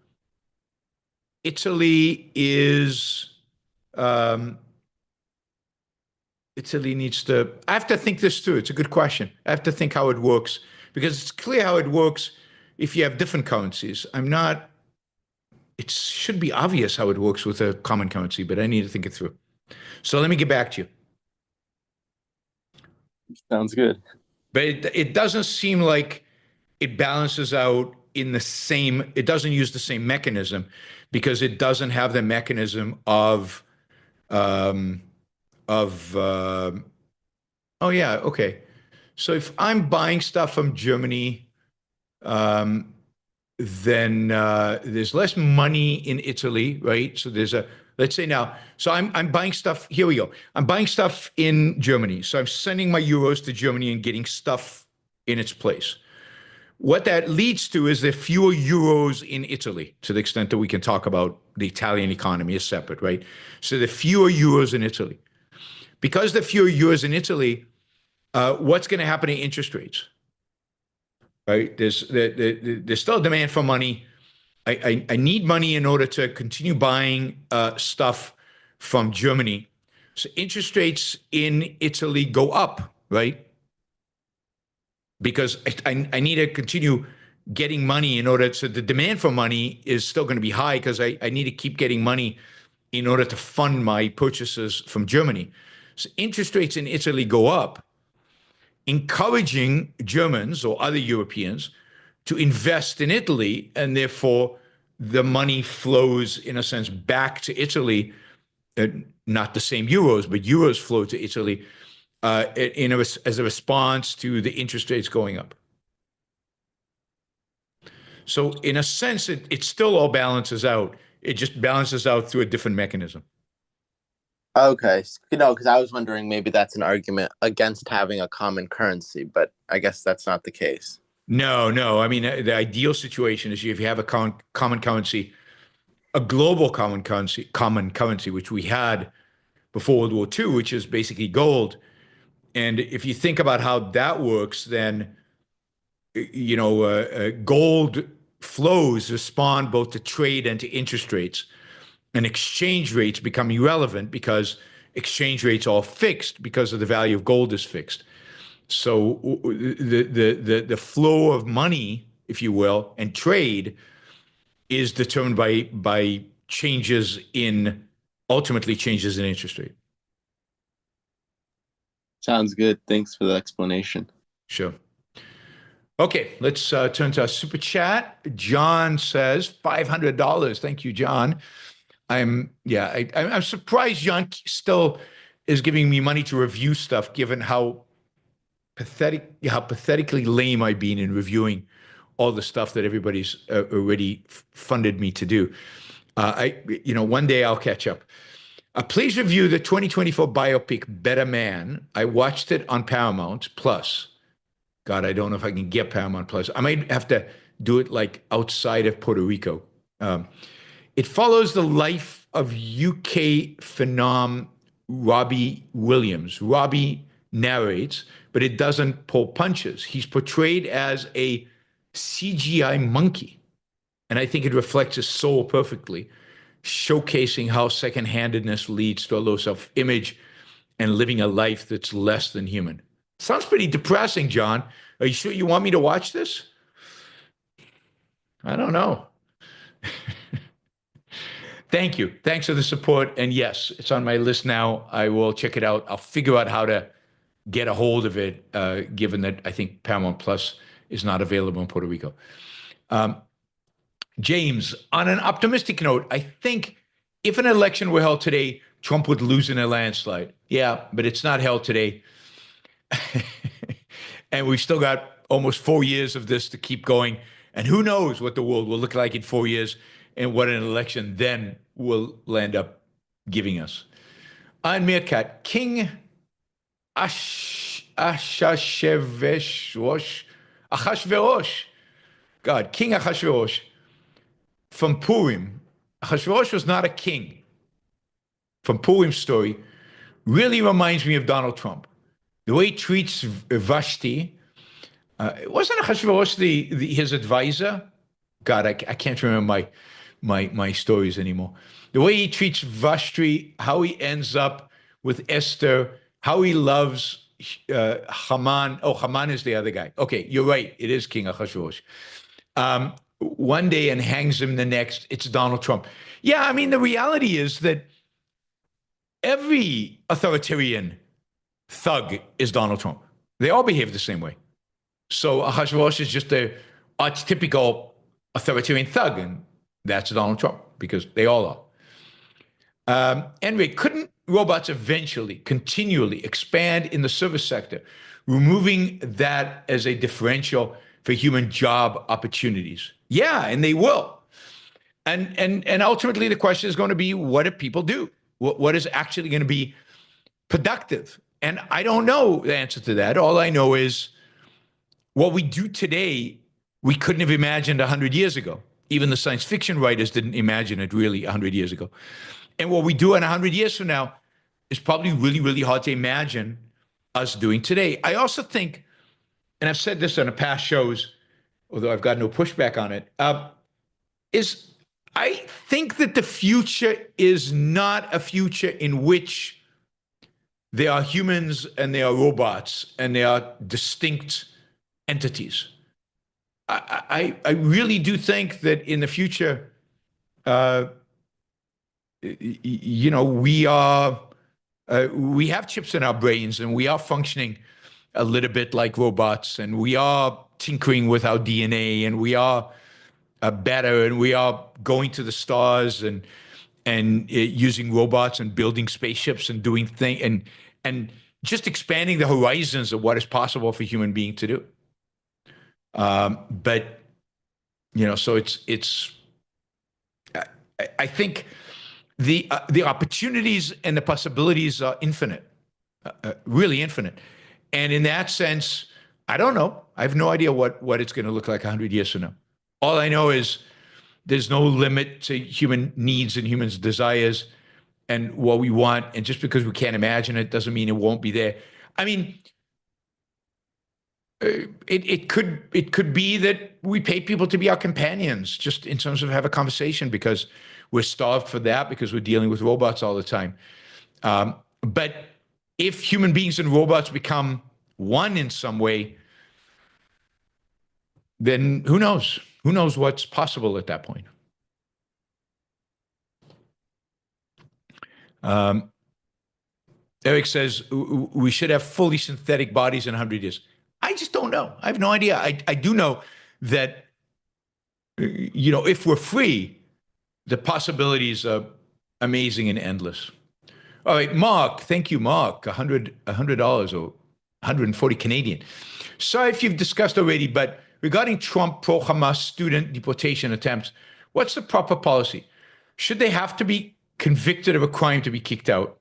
Italy is Italy needs to. I have to think this through. It's a good question. I have to think how it works because it's clear how it works if you have different currencies. I'm not. It should be obvious how it works with a common currency, but I need to think it through. So let me get back to you. Sounds good. But it doesn't seem like it balances out in the same, it doesn't use the same mechanism because it doesn't have the mechanism um, of oh yeah, okay. So if I'm buying stuff from Germany, um, then there's less money in Italy, right? So there's a, let's say now, so I'm buying stuff, here we go. I'm buying stuff in Germany. So I'm sending my euros to Germany and getting stuff in its place. What that leads to is there fewer euros in Italy, to the extent that we can talk about the Italian economy is separate, right? So the fewer euros in Italy. Because the fewer euros in Italy, what's going to happen to interest rates? Right? There's still a demand for money. I need money in order to continue buying stuff from Germany. So interest rates in Italy go up, right? Because I need to continue getting money in order. So the demand for money is still going to be high because I need to keep getting money in order to fund my purchases from Germany. So interest rates in Italy go up, encouraging Germans or other Europeans to invest in Italy, and therefore the money flows, in a sense, back to Italy. Not the same euros, but euros flow to Italy as a response to the interest rates going up. So in a sense, it still all balances out. It just balances out through a different mechanism. Okay. Because I was wondering maybe that's an argument against having a common currency, but I guess that's not the case. No. I mean, the ideal situation is if you have a common currency, a global common currency, which we had before World War II, which is basically gold. And if you think about how that works, then gold flows respond both to trade and to interest rates, and exchange rates become irrelevant because exchange rates are fixed because of the value of gold is fixed. So the flow of money, if you will, and trade is determined by ultimately changes in interest rate. Sounds good. Thanks for the explanation. Sure. Okay, let's turn to our super chat. John says $500. Thank you, John. I'm surprised John still is giving me money to review stuff, given how pathetically lame I've been in reviewing all the stuff that everybody's already funded me to do. One day I'll catch up. Please review the 2024 biopic Better Man. I watched it on Paramount Plus. God, I don't know if I can get Paramount Plus. I might have to do it like outside of Puerto Rico. It follows the life of UK phenom Robbie Williams. Robbie narrates, but it doesn't pull punches. He's portrayed as a CGI monkey, and I think it reflects his soul perfectly, showcasing how second-handedness leads to a low self-image and living a life that's less than human. Sounds pretty depressing, John. Are you sure you want me to watch this? I don't know. Thank you. Thanks for the support. And yes, it's on my list now. I will check it out. I'll figure out how to get a hold of it, given that I think Paramount Plus is not available in Puerto Rico. James, on an optimistic note, I think if an election were held today, Trump would lose in a landslide. Yeah, but it's not held today. And we've still got almost 4 years of this to keep going. And who knows what the world will look like in 4 years and what an election then will land up giving us. On Meerkat, King Achashverosh God, King Ahasuerus from Purim. Ahasuerus was not a king. From Purim's story, really reminds me of Donald Trump. The way he treats Vashti. Wasn't Ahasuerus his advisor? God, I can't remember my stories anymore. The way he treats Vashti, how he ends up with Esther, how he loves Haman. Oh, Haman is the other guy. Okay, you're right. It is King Ahasuerus. One day and hangs him the next. It's Donald Trump. Yeah, I mean, the reality is that every authoritarian thug is Donald Trump. They all behave the same way. So Ahasuerus is just a archetypical authoritarian thug, and that's Donald Trump, because they all are. Anyway, couldn't robots eventually, continually expand in the service sector, removing that as a differential for human job opportunities? Yeah, and they will. And ultimately, the question is going to be, what do people do? What is actually going to be productive? And I don't know the answer to that. All I know is what we do today, we couldn't have imagined 100 years ago. Even the science fiction writers didn't imagine it really 100 years ago. And what we do in 100 years from now is probably really, really hard to imagine us doing today. I also think, and I've said this on the past shows, although I've got no pushback on it, is I think that the future is not a future in which there are humans and there are robots and there are distinct entities. I really do think that in the future, we have chips in our brains and we are functioning a little bit like robots, and we are tinkering with our DNA, and we are better, and we are going to the stars and using robots and building spaceships and doing things and just expanding the horizons of what is possible for human being to do. But so it's. I think the opportunities and the possibilities are infinite, really infinite, and in that sense, I don't know. I have no idea what it's going to look like 100 years from now. All I know is there's no limit to human needs and humans' desires and what we want, and just because we can't imagine it doesn't mean it won't be there. I mean. It could be that we pay people to be our companions, just in terms of have a conversation, because we're starved for that, because we're dealing with robots all the time. But if human beings and robots become one in some way, then who knows? Who knows what's possible at that point? Eric says we should have fully synthetic bodies in 100 years. I just don't know. I have no idea. I do know that, if we're free, the possibilities are amazing and endless. All right, Mark. Thank you, Mark. $100 or 140 Canadian. Sorry if you've discussed already, but regarding Trump pro-Hamas student deportation attempts, what's the proper policy? Should they have to be convicted of a crime to be kicked out?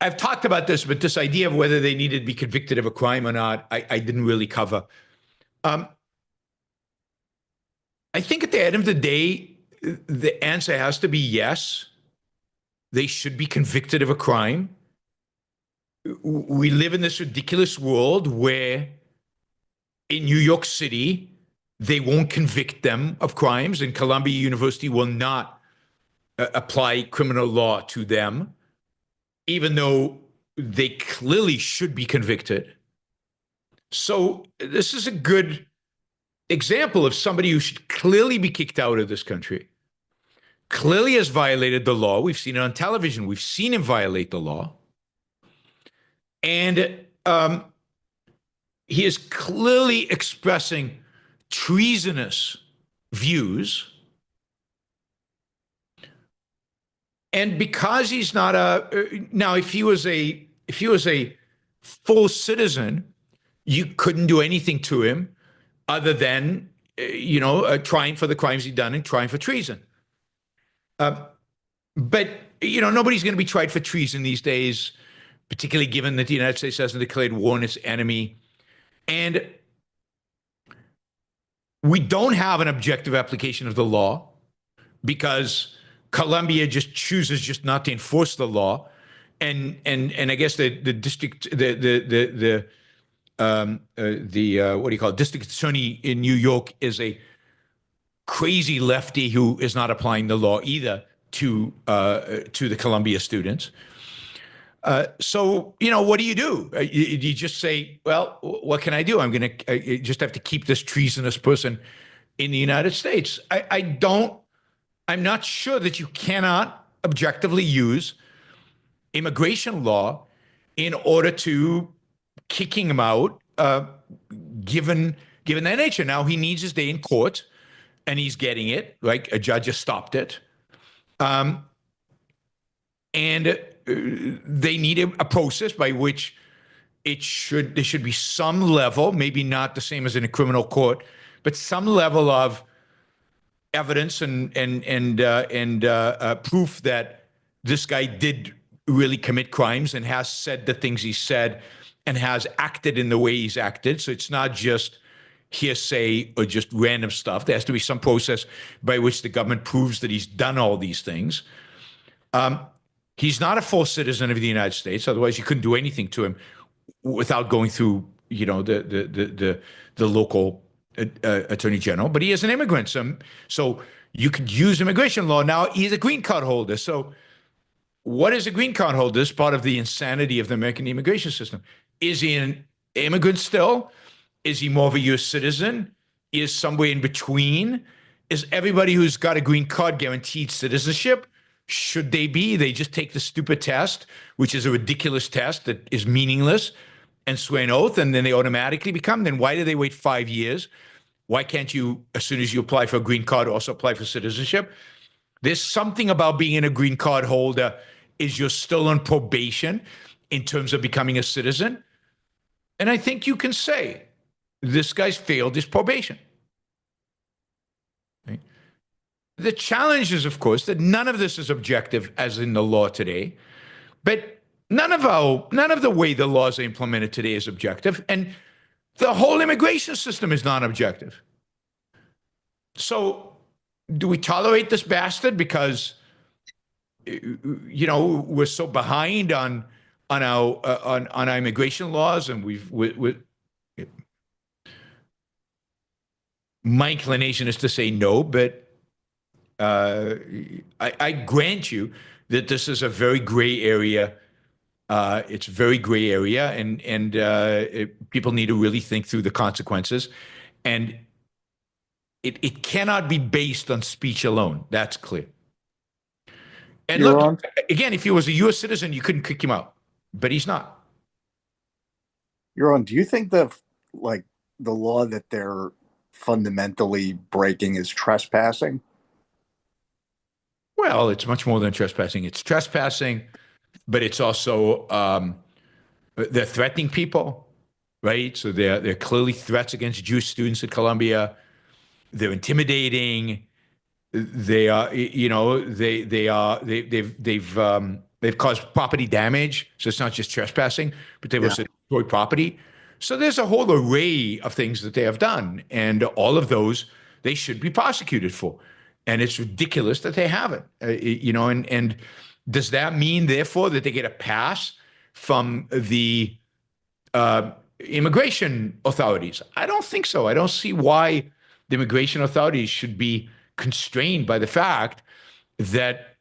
I've talked about this, but this idea of whether they needed to be convicted of a crime or not, I didn't really cover. I think at the end of the day, the answer has to be yes. They should be convicted of a crime. We live in this ridiculous world where in New York City, they won't convict them of crimes, and Columbia University will not apply criminal law to them, even though they clearly should be convicted. So this is a good example of somebody who should clearly be kicked out of this country, clearly has violated the law. We've seen it on television. We've seen him violate the law. And he is clearly expressing treasonous views. And because he's not now, if he was a full citizen, you couldn't do anything to him other than trying for the crimes he'd done and trying for treason. But nobody's going to be tried for treason these days. particularly given that the United States hasn't declared war on its enemy. And we don't have an objective application of the law because Colombia just chooses just not to enforce the law. And I guess the district, what do you call it? District attorney in New York is a crazy lefty who is not applying the law either to the Columbia students. So, what do? You just say, well, what can I do? I just have to keep this treasonous person in the United States. I'm not sure that you cannot objectively use immigration law in order to kicking him out, given that nature. Now he needs his day in court, and he's getting it. Like a judge has stopped it, and they need a process by which there should be some level, maybe not the same as in a criminal court, but some level of evidence and proof that this guy did really commit crimes and has said the things he said and has acted in the way he's acted. So it's not just hearsay or just random stuff. There has to be some process by which the government proves that he's done all these things. He's not a full citizen of the United States. Otherwise, you couldn't do anything to him without going through, the local attorney general. But he is an immigrant, so you could use immigration law. Now he's a green card holder. So what is a green card holder? This is part of the insanity of the American immigration system. Is he an immigrant still? Is he more of a U.S. citizen? Is somewhere in between? Is everybody who's got a green card guaranteed citizenship? Should they be? They just take the stupid test, which is a ridiculous test that is meaningless, and swear an oath, and then they automatically become. Then why do they wait 5 years? Why can't you, as soon as you apply for a green card, also apply for citizenship? There's something about being a green card holder is you're still on probation in terms of becoming a citizen. And I think you can say, this guy's failed his probation. Right? The challenge is, of course, that none of this is objective as in the law today, but none of the way the laws are implemented today is objective, and the whole immigration system is non-objective. So do we tolerate this bastard because we're so behind on our immigration laws, and my inclination is to say no, but I grant you that this is a very gray area. It's a very gray area, and people need to really think through the consequences. And it cannot be based on speech alone. That's clear. And look, again, if he was a U.S. citizen, you couldn't kick him out, but he's not. Yaron, do you think the law that they're fundamentally breaking is trespassing? Well, it's much more than trespassing. It's trespassing, but it's also they're threatening people, right? So they're clearly threats against Jewish students at Columbia. They're intimidating. They are, they've caused property damage. So it's not just trespassing, but they've also destroyed property. So there's a whole array of things that they have done, and all of those they should be prosecuted for. And it's ridiculous that they haven't, and does that mean, therefore, that they get a pass from the immigration authorities? I don't think so. I don't see why the immigration authorities should be constrained by the fact that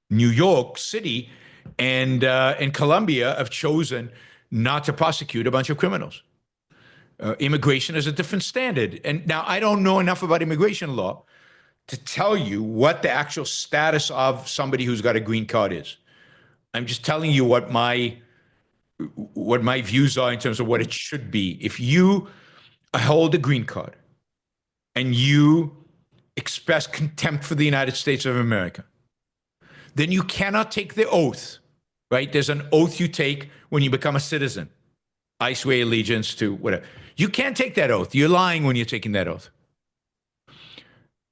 New York City and Columbia have chosen not to prosecute a bunch of criminals. Immigration is a different standard. And now I don't know enough about immigration law to tell you what the actual status of somebody who's got a green card is. I'm just telling you what my views are in terms of what it should be. If you hold a green card and you express contempt for the United States of America, then you cannot take the oath, right? There's an oath you take when you become a citizen. I swear allegiance to whatever. You can't take that oath. You're lying when you're taking that oath.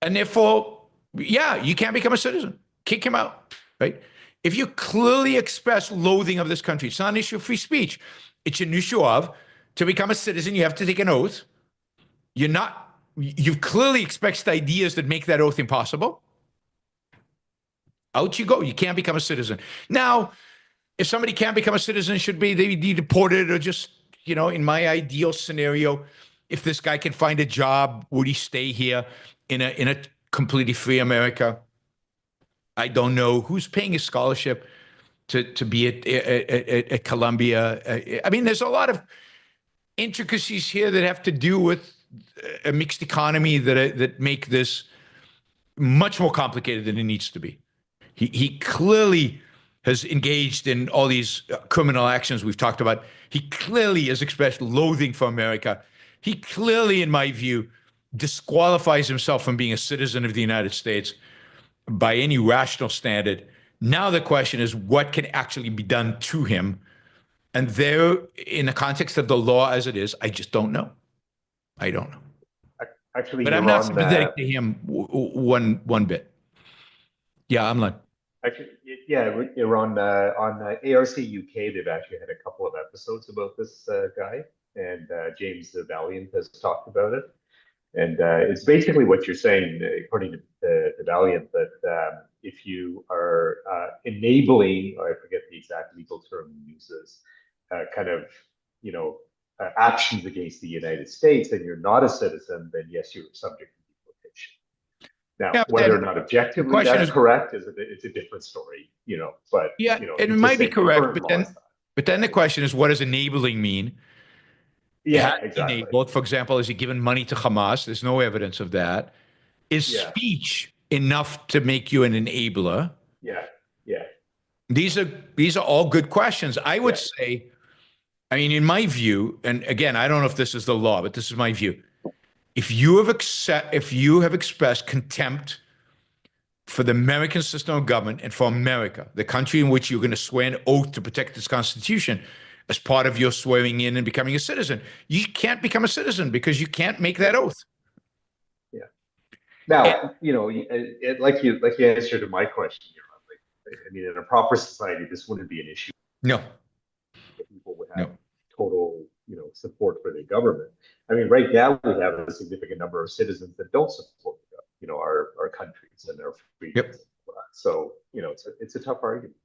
And therefore, you can't become a citizen. kick him out, right? If you clearly express loathing of this country, it's not an issue of free speech. It's an issue of, to become a citizen, you have to take an oath. You've clearly expressed ideas that make that oath impossible. Out you go. You can't become a citizen. Now, if somebody can't become a citizen, they be deported, or just, in my ideal scenario, if this guy can find a job, would he stay here in a completely free America? I don't know who's paying his scholarship to be at Columbia. I mean, there's a lot of intricacies here that have to do with a mixed economy that make this much more complicated than it needs to be. He clearly has engaged in all these criminal actions we've talked about. He clearly has expressed loathing for America. He clearly, in my view, disqualifies himself from being a citizen of the United States by any rational standard. Now the question is, what can actually be done to him? And there, in the context of the law as it is, I just don't know. I don't know. Actually, but I'm not sympathetic to him one bit. Yeah, I'm like. Actually, yeah, Yaron, on ARC UK, they've actually had a couple of episodes about this guy, and James the Valiant has talked about it. And it's basically what you're saying, according to the Valiant, that if you are enabling, or I forget the exact legal term he uses, kind of, actions against the United States, and you're not a citizen, then yes, you're subject to deportation. Now, yeah, whether or not objectively that's correct it's a different story, but yeah, it might be correct, but then the question is, what does enabling mean? Yeah, exactly. Enabled, for example, is he given money to Hamas? There's no evidence of that. Is speech enough to make you an enabler? Yeah. These are all good questions. I would say, I mean, in my view, and again, I don't know if this is the law, but this is my view. If you have expressed contempt for the American system of government and for America, the country in which you're going to swear an oath to protect its Constitution as part of your swearing in and becoming a citizen, you can't become a citizen because you can't make that oath. Yeah. Now, like you answered to my question, I mean, in a proper society, this wouldn't be an issue. No. People would have total, support for the government. I mean, right now we have a significant number of citizens that don't support, our countries and their freedoms. Yep. So, it's a tough argument.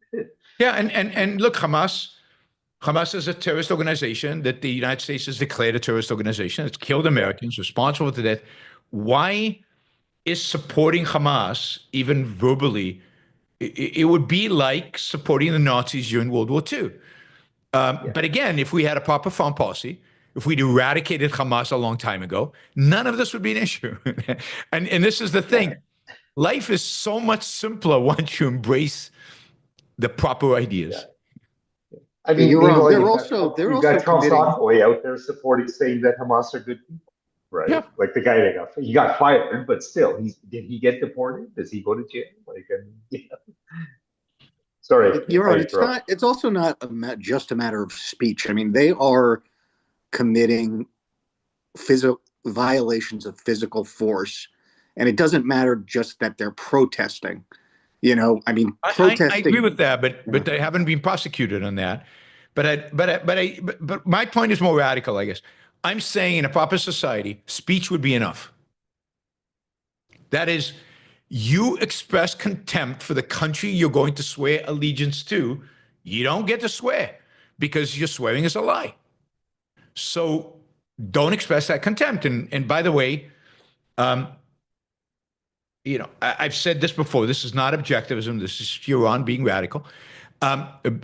Yeah, and look, Hamas is a terrorist organization that the United States has declared a terrorist organization. It's killed Americans, responsible for death. Why is supporting Hamas, even verbally, it would be like supporting the Nazis during World War II. But again, if we had a proper foreign policy, if we'd eradicated Hamas a long time ago, none of this would be an issue. and this is the thing. Life is so much simpler once you embrace the proper ideas. I mean, you've got Trump's envoy out there saying that Hamas are good people, right? Yeah. Like the guy that got fired, but still, did he get deported? Does he go to jail? Sorry, you're right. It's also not just a matter of speech. I mean, they are committing violations of physical force, and it doesn't matter just that they're protesting. I mean, protesting. I agree with that, but they haven't been prosecuted on that. But my point is more radical, I guess. I'm saying in a proper society, speech would be enough. That is, you express contempt for the country you're going to swear allegiance to. You don't get to swear because your swearing is a lie. So don't express that contempt. And by the way, I've said this before. This is not objectivism. This is Yaron being radical,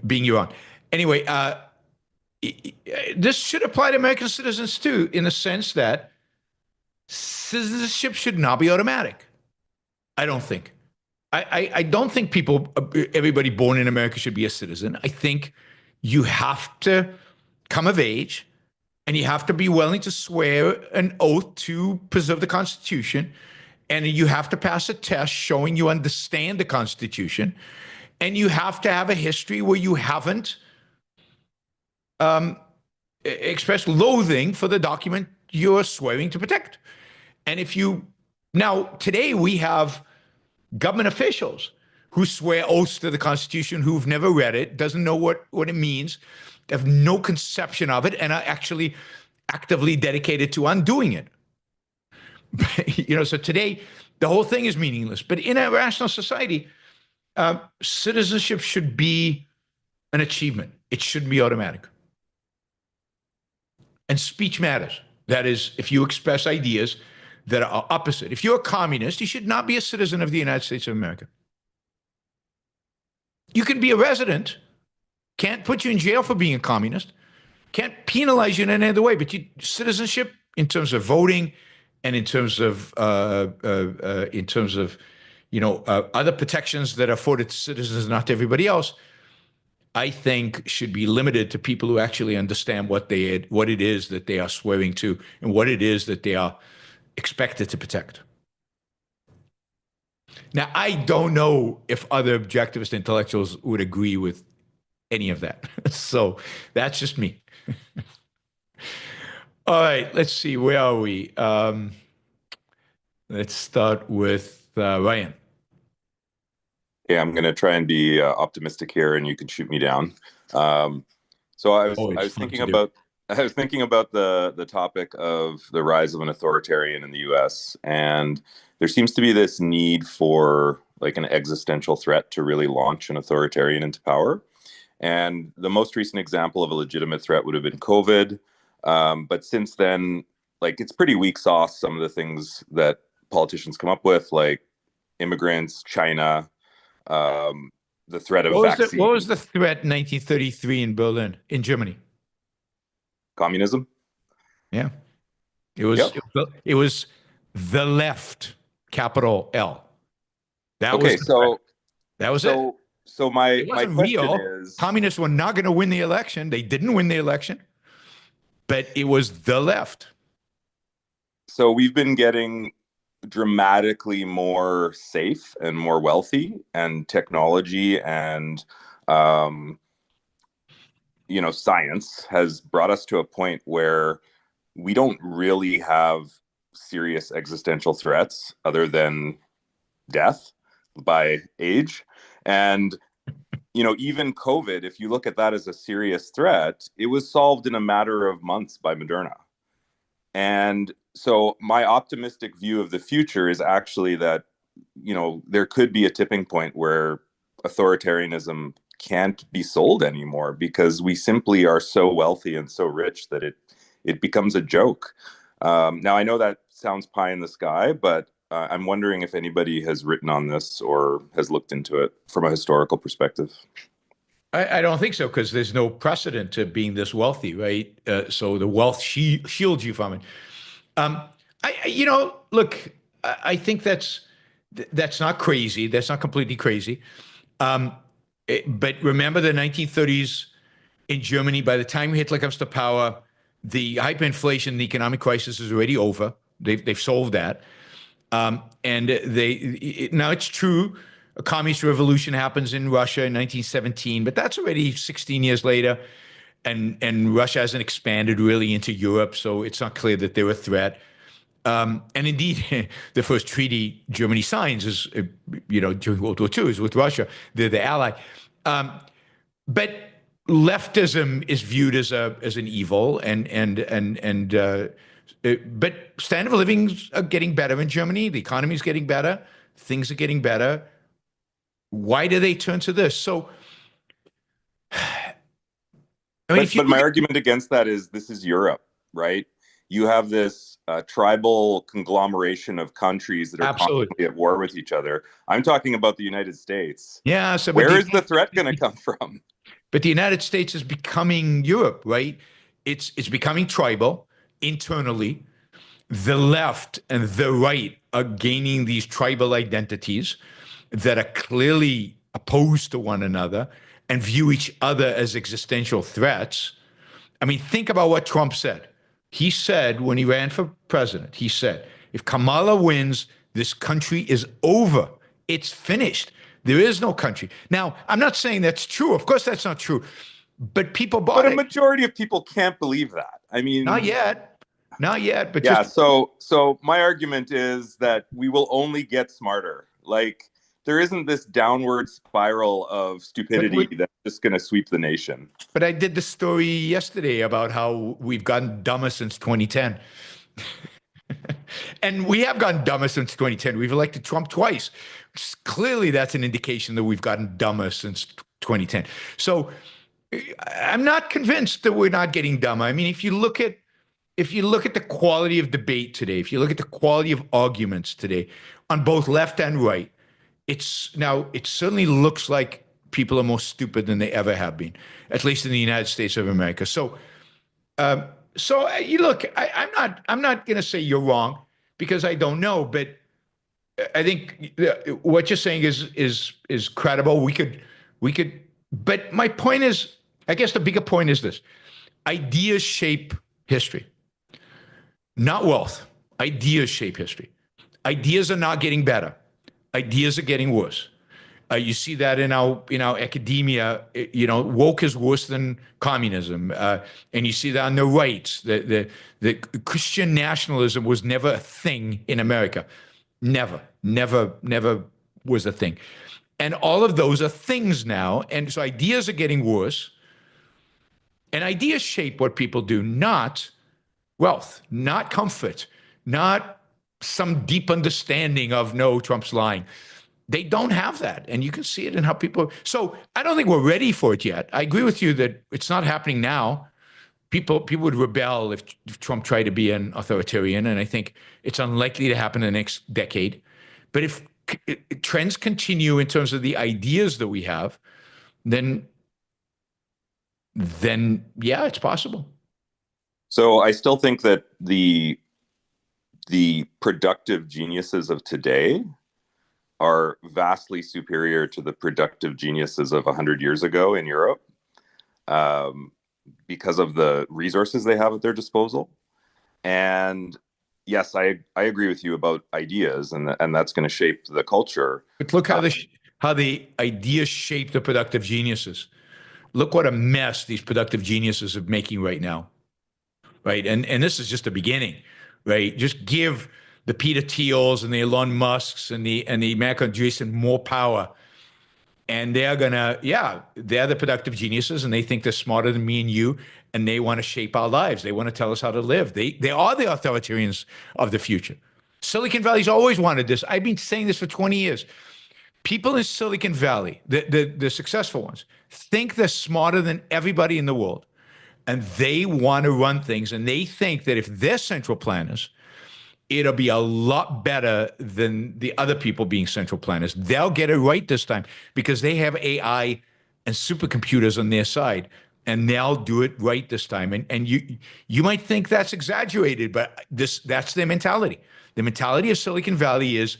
being Yaron. Anyway, this should apply to American citizens too, in the sense that citizenship should not be automatic. I don't think. I don't think everybody born in America should be a citizen. I think you have to come of age and you have to be willing to swear an oath to preserve the Constitution. And you have to pass a test showing you understand the Constitution. And you have to have a history where you haven't expressed loathing for the document you're swearing to protect. And now today we have government officials who swear oaths to the Constitution, who've never read it, doesn't know what it means, have no conception of it, and are actually actively dedicated to undoing it. So today, the whole thing is meaningless. But in a rational society, citizenship should be an achievement. It shouldn't be automatic. And speech matters. That is, if you express ideas that are opposite. If you're a communist, you should not be a citizen of the United States of America. You can be a resident, can't put you in jail for being a communist, can't penalize you in any other way, but citizenship in terms of voting and in terms of other protections that are afforded to citizens, not to everybody else, I think should be limited to people who actually understand what it is that they are swearing to and what it is that they are expected to protect. Now, I don't know if other objectivist intellectuals would agree with any of that. So that's just me. All right, let's see. Where are we? Let's start with Ryan. Yeah, I'm going to try and be optimistic here, and you can shoot me down. So I was thinking about the topic of the rise of an authoritarian in the U.S., and there seems to be this need for like an existential threat to really launch an authoritarian into power. And the most recent example of a legitimate threat would have been COVID. But since then, like, it's pretty weak sauce, some of the things that politicians come up with, like immigrants, China, the threat of vaccines. What was the threat in 1933 in Berlin, in Germany? Communism. Yeah. It was the left, capital L. That was it. So my wasn't question real. is, communists were not going to win the election. They didn't win the election, but it was the left. So we've been getting dramatically more safe and more wealthy, and technology and science has brought us to a point where we don't really have serious existential threats other than death by age. And even COVID, if you look at that as a serious threat, it was solved in a matter of months by Moderna. And so my optimistic view of the future is actually that, there could be a tipping point where authoritarianism can't be sold anymore because we simply are so wealthy and so rich that it becomes a joke. Now, I know that sounds pie in the sky, but I'm wondering if anybody has written on this or has looked into it from a historical perspective. I don't think so, because there's no precedent to being this wealthy, right? So the wealth shields you from it. Look, I think that's not crazy. That's not completely crazy. But remember the 1930s in Germany, by the time Hitler comes to power, the hyperinflation, the economic crisis is already over. They've solved that. Now it's true, a communist revolution happens in Russia in 1917, but that's already 16 years later. And Russia hasn't expanded really into Europe, so it's not clear that they're a threat. And indeed, the first treaty Germany signs is, during World War II, is with Russia. They're the ally. But leftism is viewed as an evil, but standard of living's getting better in Germany. The economy's getting better. Things are getting better. Why do they turn to this? So, but my argument against that is this is Europe, right? You have this tribal conglomeration of countries that are constantly at war with each other. I'm talking about the United States. Yeah. So where is the threat going to come from? But the United States is becoming Europe, right? It's becoming tribal internally. The left and the right are gaining these tribal identities that are clearly opposed to one another and view each other as existential threats. I mean, think about what Trump said. He said when he ran for president, he said, if Kamala wins, this country is over. It's finished. There is no country. Now, I'm not saying that's true. Of course, that's not true. But people bought it. But a majority of people can't believe that. I mean, not yet. But yeah. So my argument is that we will only get smarter. Like, there isn't this downward spiral of stupidity that's just going to sweep the nation. But I did the story yesterday about how we've gotten dumber since 2010. And we have gotten dumber since 2010. We've elected Trump twice. Clearly, that's an indication that we've gotten dumber since 2010. So I'm not convinced that we're not getting dumber. I mean, if you look at the quality of debate today, if you look at the quality of arguments today on both left and right, it certainly looks like people are more stupid than they ever have been, at least in the United States of America. So you look, I'm not going to say you're wrong because I don't know, but I think what you're saying is credible. We could, but my point is, I guess the bigger point is this: ideas shape history, not wealth. Ideas shape history. Ideas are not getting better. Ideas are getting worse. You see that in our academia. Woke is worse than communism, and you see that on the right. The Christian nationalism was never a thing in America. Never was a thing. And all of those are things now. And so ideas are getting worse. And ideas shape what people do, not wealth, not comfort, not some deep understanding of no, Trump's lying. They don't have that. And you can see it in how people. So I don't think we're ready for it yet. I agree with you that it's not happening now. People would rebel if Trump tried to be an authoritarian. And I think it's unlikely to happen in the next decade. But if trends continue in terms of the ideas that we have, then yeah, it's possible. So I still think that the productive geniuses of today are vastly superior to the productive geniuses of 100 years ago in Europe, because of the resources they have at their disposal. And yes, I agree with you about ideas, and that's going to shape the culture. But look how the ideas shape the productive geniuses. Look what a mess these productive geniuses are making right now, right? And this is just the beginning, right? Just give the Peter Thiels and the Elon Musks and the Mac Andreessen more power, and they're the productive geniuses, and they think they're smarter than me and you, and they want to shape our lives. They want to tell us how to live. They are the authoritarians of the future. Silicon Valley's always wanted this. I've been saying this for 20 years. People in Silicon Valley, the successful ones, think they're smarter than everybody in the world, and they want to run things, and they think that if they're central planners, it'll be a lot better than the other people being central planners. They'll get it right this time because they have AI and supercomputers on their side, and they'll do it right this time. And you might think that's exaggerated, but that's their mentality. The mentality of Silicon Valley is,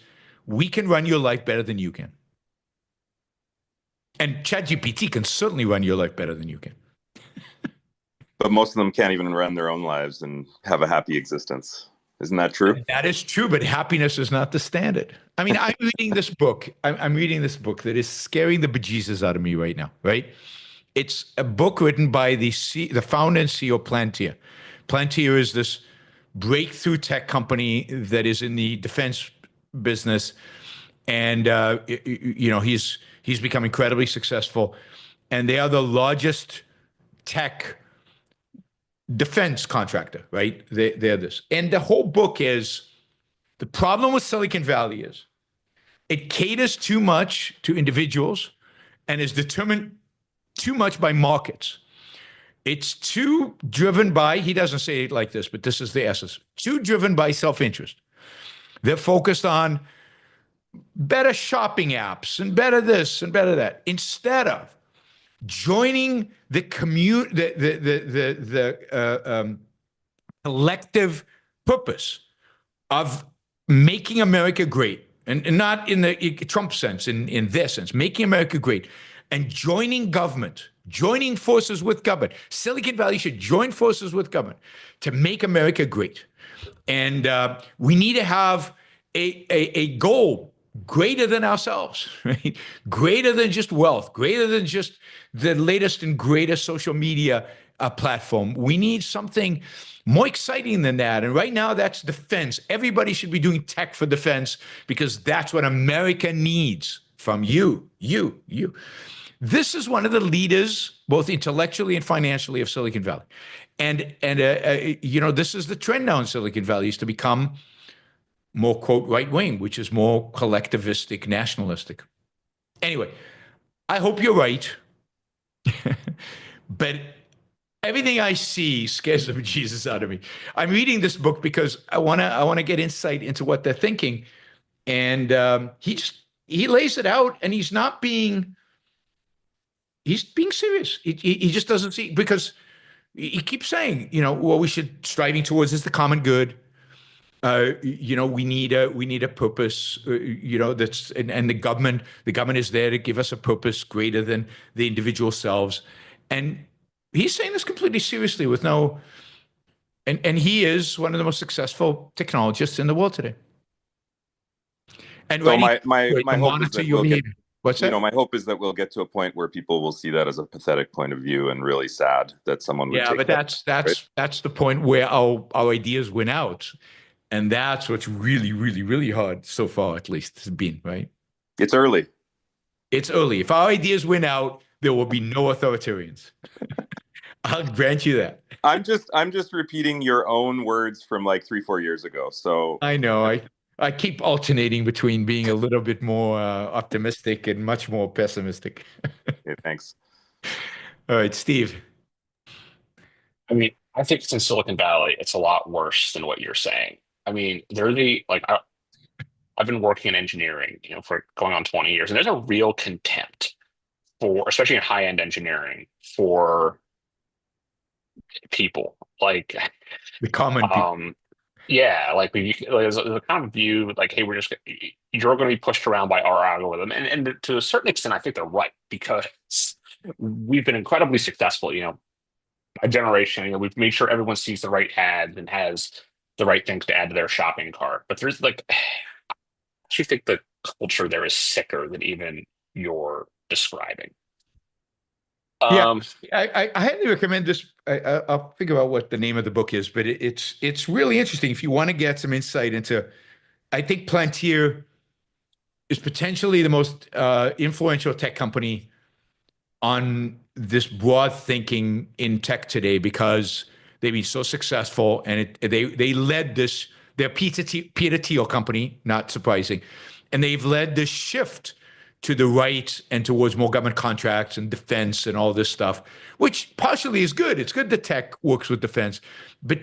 we can run your life better than you can. And ChatGPT can certainly run your life better than you can. But most of them can't even run their own lives and have a happy existence. Isn't that true? That is true, but happiness is not the standard. I mean, I'm reading this book. I'm reading this book that is scaring the bejesus out of me right now, right? It's a book written by the founder and CEO of Palantir. Palantir is this breakthrough tech company that is in the defense business. And, he's become incredibly successful. And they are the largest tech defense contractor, right? They're this. And the whole book is, the problem with Silicon Valley is it caters too much to individuals and is determined too much by markets. It's too driven by, he doesn't say it like this, but this is the essence, too driven by self-interest. They're focused on better shopping apps and better this and better that, instead of joining the collective purpose of making America great, and not in the Trump sense, in their sense, making America great, and joining government, joining forces with government. Silicon Valley should join forces with government to make America great. And we need to have a goal greater than ourselves, right? Greater than just wealth, greater than just the latest and greatest social media platform. We need something more exciting than that. And right now, that's defense. Everybody should be doing tech for defense because that's what America needs from you. This is one of the leaders, both intellectually and financially, of Silicon Valley. And this is the trend now in Silicon Valley, is to become more, quote, right wing, which is more collectivistic, nationalistic. Anyway, I hope you're right. But everything I see scares the bejesus out of me. I'm reading this book because I wanna get insight into what they're thinking. And he lays it out, and he's being serious. He just doesn't see, because he keeps saying, what we should striving towards is the common good. We need a purpose. That's and the government is there to give us a purpose greater than the individual selves. And he's saying this completely seriously, with no. And he is one of the most successful technologists in the world today. And So my hope is that your behavior. What's that? my hope is that we'll get to a point where people will see that as a pathetic point of view, and really sad that someone would take but that, that's the point where our ideas win out. And that's what's really, really, really hard so far, at least, has been, right? It's early. It's early. If our ideas win out, there will be no authoritarians. I'll grant you that. I'm just repeating your own words from like 3-4 years ago. So I know. I keep alternating between being a little bit more optimistic and much more pessimistic. okay, thanks. All right, Steve. I mean, I think it's in Silicon Valley, it's a lot worse than what you're saying. I mean, I've been working in engineering, for going on 20 years, and there's a real contempt for, especially in high-end engineering, for people like The common people. Yeah, like there's a kind of view like, hey, you're going to be pushed around by our algorithm, and to a certain extent, I think they're right, because we've been incredibly successful. A generation. We've made sure everyone sees the right ads and has the right things to add to their shopping cart. But there's I actually think the culture there is sicker than even you're describing. Yeah, I highly recommend this. I'll figure out what the name of the book is, but it's really interesting if you want to get some insight into. I think Palantir is potentially the most influential tech company on this broad thinking in tech today, because they've been so successful, and they led this. They're Peter Thiel company, not surprising, and they've led this shift to the right and towards more government contracts and defense and all this stuff, which partially is good. It's good that tech works with defense, but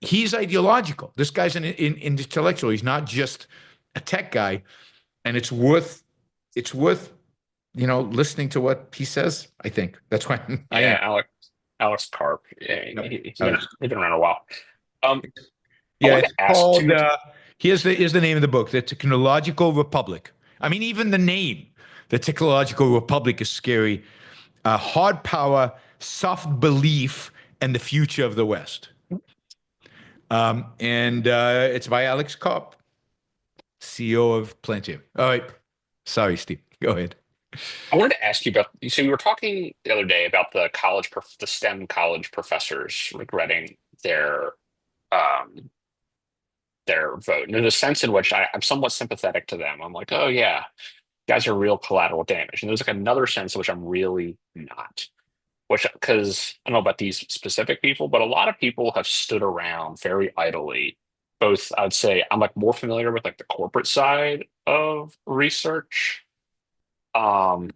he's ideological. This guy's an intellectual. He's not just a tech guy, and it's worth listening to what he says. I think that's why I am. Alex Karp. Yeah, Yep. he's been around a while. Yeah, it's called. Here's the name of the book: The Technological Republic. I mean, even the name, the Technological Republic, is scary. Hard power, soft belief, and the future of the West. And it's by Alex Karp, CEO of Palantir. All right. Sorry, Steve. Go ahead. I wanted to ask you about. So we were talking the other day about the STEM college professors regretting their vote. And there's a sense in which I'm somewhat sympathetic to them. I'm like, oh yeah, guys are real collateral damage. And there's like another sense in which I'm really not. Because I don't know about these specific people, but a lot of people have stood around very idly. Both, I'd say, I'm like more familiar with like the corporate side of research. But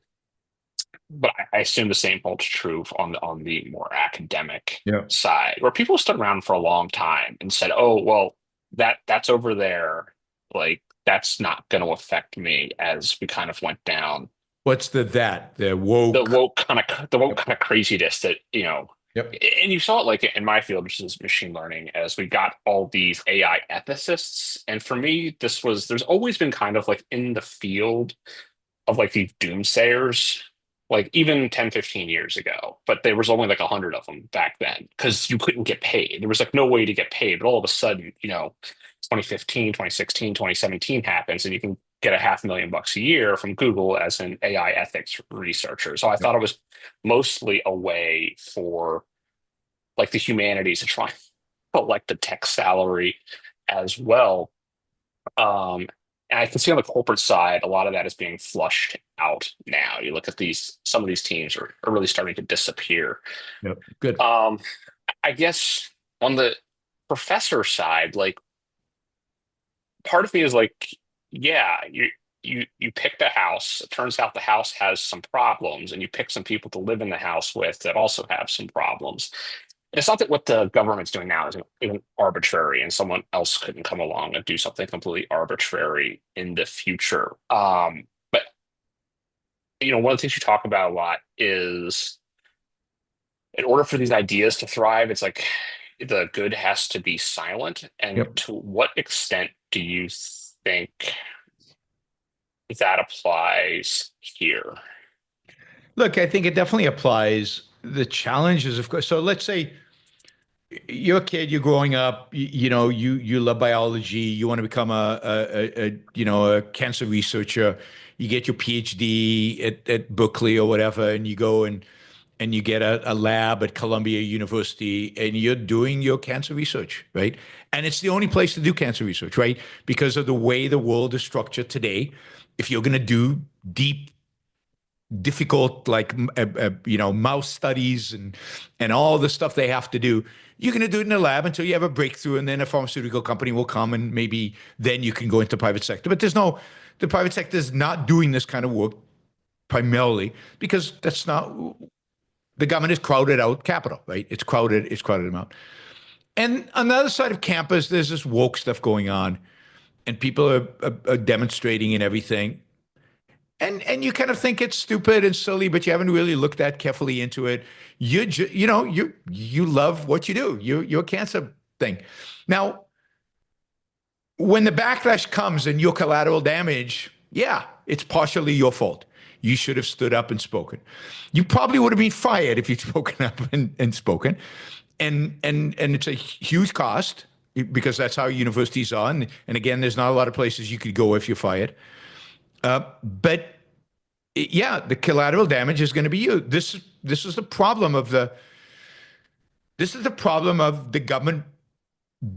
I assume the same holds true on the more academic side, where people stood around for a long time and said, "Oh, well, that's over there. Like that's not going to affect me." As we kind of went down. What's the woke kind of craziness that Yep. And you saw it like in my field, which is machine learning, as we got all these AI ethicists. And for me, there's always been kind of like in the field of like these doomsayers, like even 10, 15 years ago, but there was only like 100 of them back then because you couldn't get paid. There was like no way to get paid. But all of a sudden, 2015, 2016, 2017 happens and you can get $500,000 a year from Google as an AI ethics researcher. So I thought it was mostly a way for like the humanities to try and collect a tech salary as well. And I can see on the corporate side, a lot of that is being flushed out now. You look at some of these teams are really starting to disappear. Yep. Good. I guess on the professor side, like part of me is like, yeah, you picked a house. It turns out the house has some problems, and you pick some people to live in the house with that also have some problems. It's not that what the government's doing now is even arbitrary, and someone else couldn't come along and do something completely arbitrary in the future. But one of the things you talk about a lot is in order for these ideas to thrive, it's like the good has to be silent. And Yep. to what extent do you think that applies here? Look, I think it definitely applies. The challenge is, of course, so let's say you're a kid, you're growing up, you love biology, you want to become a cancer researcher, you get your PhD at Berkeley or whatever, and you go and you get a lab at Columbia University, and you're doing your cancer research, right? And it's the only place to do cancer research, right? Because of the way the world is structured today. If you're going to do deep, difficult, like mouse studies and all the stuff they have to do, you're going to do it in the lab until you have a breakthrough, and then a pharmaceutical company will come, and maybe then you can go into private sector. But the private sector is not doing this kind of work primarily because that's not. The government has crowded out capital, right? It's crowded them out. And on the other side of campus, there's this woke stuff going on, and people are demonstrating and everything. And you kind of think it's stupid and silly, but you haven't really looked that carefully into it. You love what you do. You're a cancer thing. Now, when the backlash comes and your collateral damage, yeah, it's partially your fault. You should have stood up and spoken. You probably would have been fired if you'd spoken up and spoken. And it's a huge cost because that's how universities are. And again, there's not a lot of places you could go if you're fired. But yeah, the collateral damage is going to be you. This is the problem of the government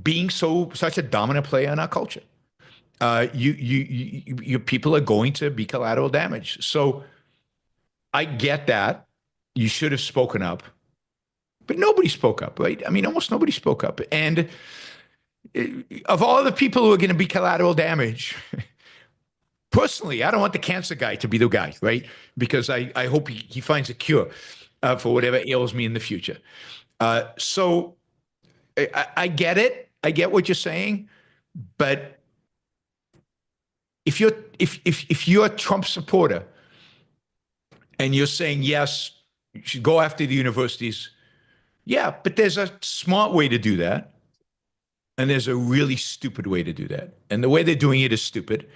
being such a dominant player in our culture. Your people are going to be collateral damage. So I get that. You should have spoken up, but nobody spoke up, right? I mean, almost nobody spoke up. And of all the people who are going to be collateral damage, personally, I don't want the cancer guy to be the guy, right? Because I hope he finds a cure for whatever ails me in the future. So I get it. I get what you're saying, but if you're a Trump supporter and you're saying yes, you should go after the universities, yeah, but there's a smart way to do that, and there's a really stupid way to do that, and the way they're doing it is stupid,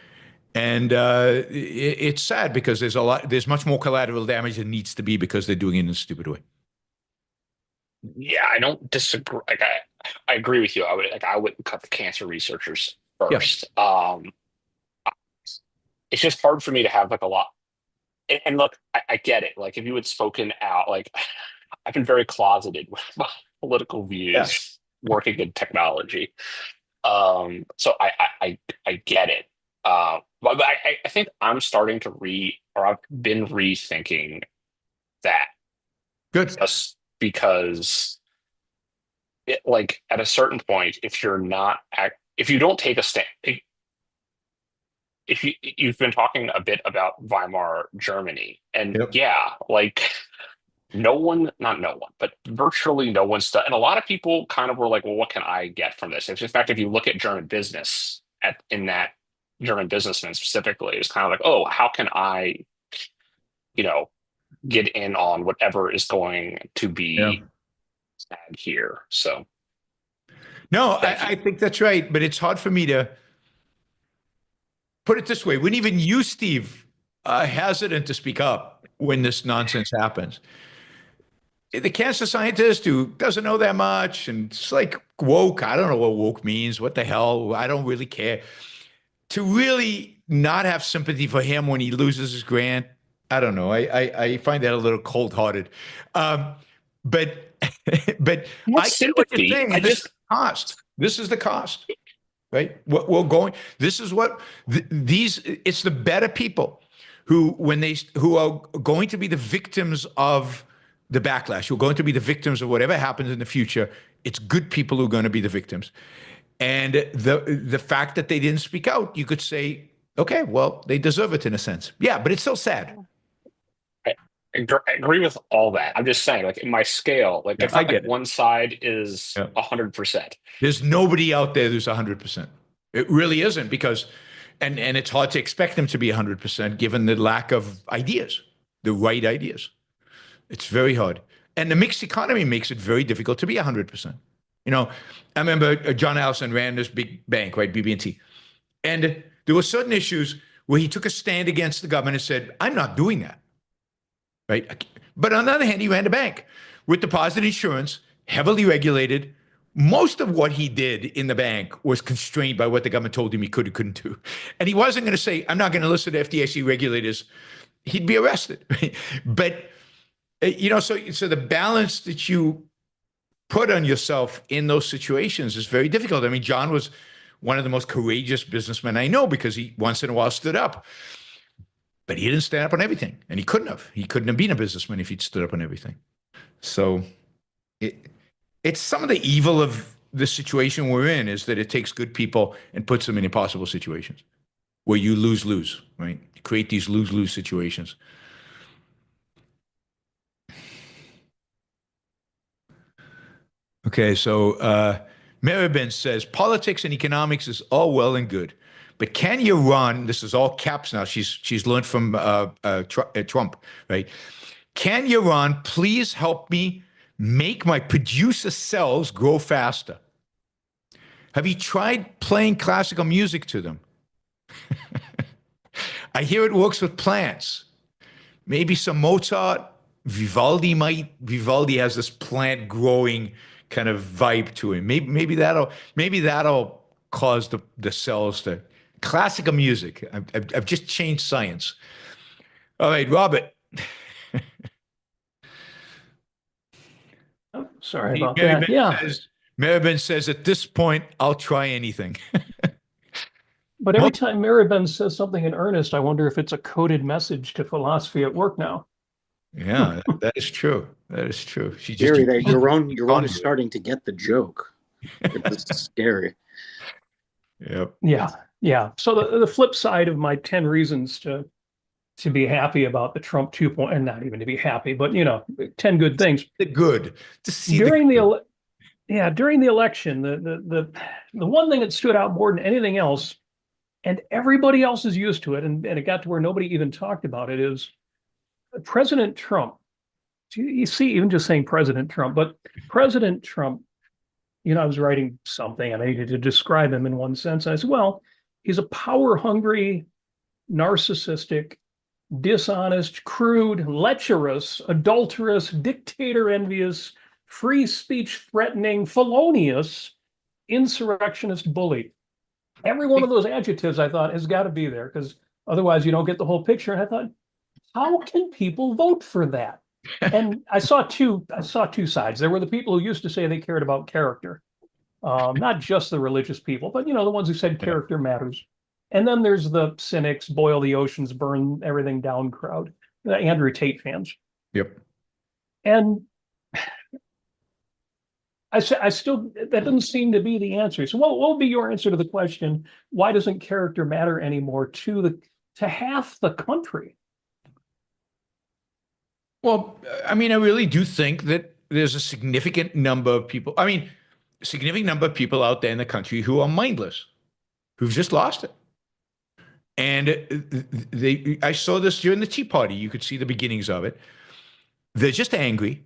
and it's sad because there's much more collateral damage than needs to be because they're doing it in a stupid way. Yeah, I don't disagree. Like I agree with you. I wouldn't cut the cancer researchers first. Yeah. It's just hard for me to have like a lot. And look, I get it. Like if you had spoken out, like I've been very closeted with my political views working in technology. So I get it. But I think I'm starting to I've been rethinking that. Good. Just because like at a certain point, if you don't take a stand, if you've been talking a bit about Weimar Germany, and yeah, like not no one, but virtually no one's done. And a lot of people kind of were like, well, what can I get from this? In fact, if you look at German business in that German businessman specifically, it's kind of like, oh, how can I, get in on whatever is going to be sad here. So no, I think that's right, but it's hard for me to put it this way. When even you, Steve, are hesitant to speak up when this nonsense happens. The cancer scientist who doesn't know that much, and it's like woke. I don't know what woke means. What the hell? I don't really care. To really not have sympathy for him when he loses his grant, I don't know. I find that a little cold-hearted. But I get what you're saying. This is the cost. right? We're going. This is what these. It's the better people who are going to be the victims of the backlash, who are going to be the victims of whatever happens in the future. It's good people who are going to be the victims. And the fact that they didn't speak out, you could say, okay, well, they deserve it in a sense. Yeah, but it's still sad. I agree with all that. I'm just saying, like in my scale, like Yeah, it's not I get like it. one side is Yeah. 100%. There's nobody out there who's 100%. It really isn't because, and it's hard to expect them to be 100% given the lack of ideas, the right ideas. It's very hard. And the mixed economy makes it very difficult to be 100%. You know, I remember John Allison ran this big bank, right, BB&T. And there were certain issues where he took a stand against the government and said, I'm not doing that, right? But on the other hand, he ran the bank with deposit insurance, heavily regulated. Most of what he did in the bank was constrained by what the government told him he could or couldn't do. And he wasn't going to say, I'm not going to listen to FDIC regulators. He'd be arrested. Right? But, you know, so the balance that you put on yourself in those situations is very difficult. I mean, John was one of the most courageous businessmen I know because he once in a while stood up. But he didn't stand up on everything. And he couldn't have. He couldn't have been a businessman if he'd stood up on everything. So it's some of the evil of the situation we're in is that it takes good people and puts them in impossible situations where you lose-lose, right? You create these lose-lose situations. Okay, so Maribin says, politics and economics is all well and good, but can you run, this is all caps now, she's learned from Trump, right? Can you run, please help me make my producer cells grow faster? Have you tried playing classical music to them? I hear it works with plants. Maybe some Mozart. Vivaldi has this plant growing kind of vibe to him. Maybe that'll cause the cells to classical music. I've just changed science. All right, Robert. Oh, sorry about that. Yeah. Maribin says, at this point, I'll try anything. But every time Maribin says something in earnest, I wonder if it's a coded message to philosophy at work now. Yeah, that is true. That is true. She just Scary that Yaron is starting to get the joke. It's scary. Yep. Yeah. So the flip side of my 10 reasons to be happy about the Trump 2.0, and not even to be happy, but 10 good things. The good to see during the election, the one thing that stood out more than anything else, and everybody else is used to it, and it got to where nobody even talked about it, is President Trump. You see, even just saying President Trump, but President Trump, I was writing something and I needed to describe him in one sense. I said, well, he's a power-hungry, narcissistic, dishonest, crude, lecherous, adulterous, dictator-envious, free speech threatening, felonious, insurrectionist bully. Every one of those adjectives, I thought, has got to be there, because otherwise you don't get the whole picture. And I thought, how can people vote for that? And I saw two sides. There were the people who used to say they cared about character, not just the religious people, but the ones who said character matters. And then there's the cynics, boil the oceans, burn everything down crowd, the Andrew Tate fans. Yep. And I still, that doesn't seem to be the answer. So what will be your answer to the question, why doesn't character matter anymore to half the country? Well, I mean, I really do think that there's a significant number of people, out there in the country who are mindless, who've just lost it. And I saw this during the Tea Party. You could see the beginnings of it. They're just angry.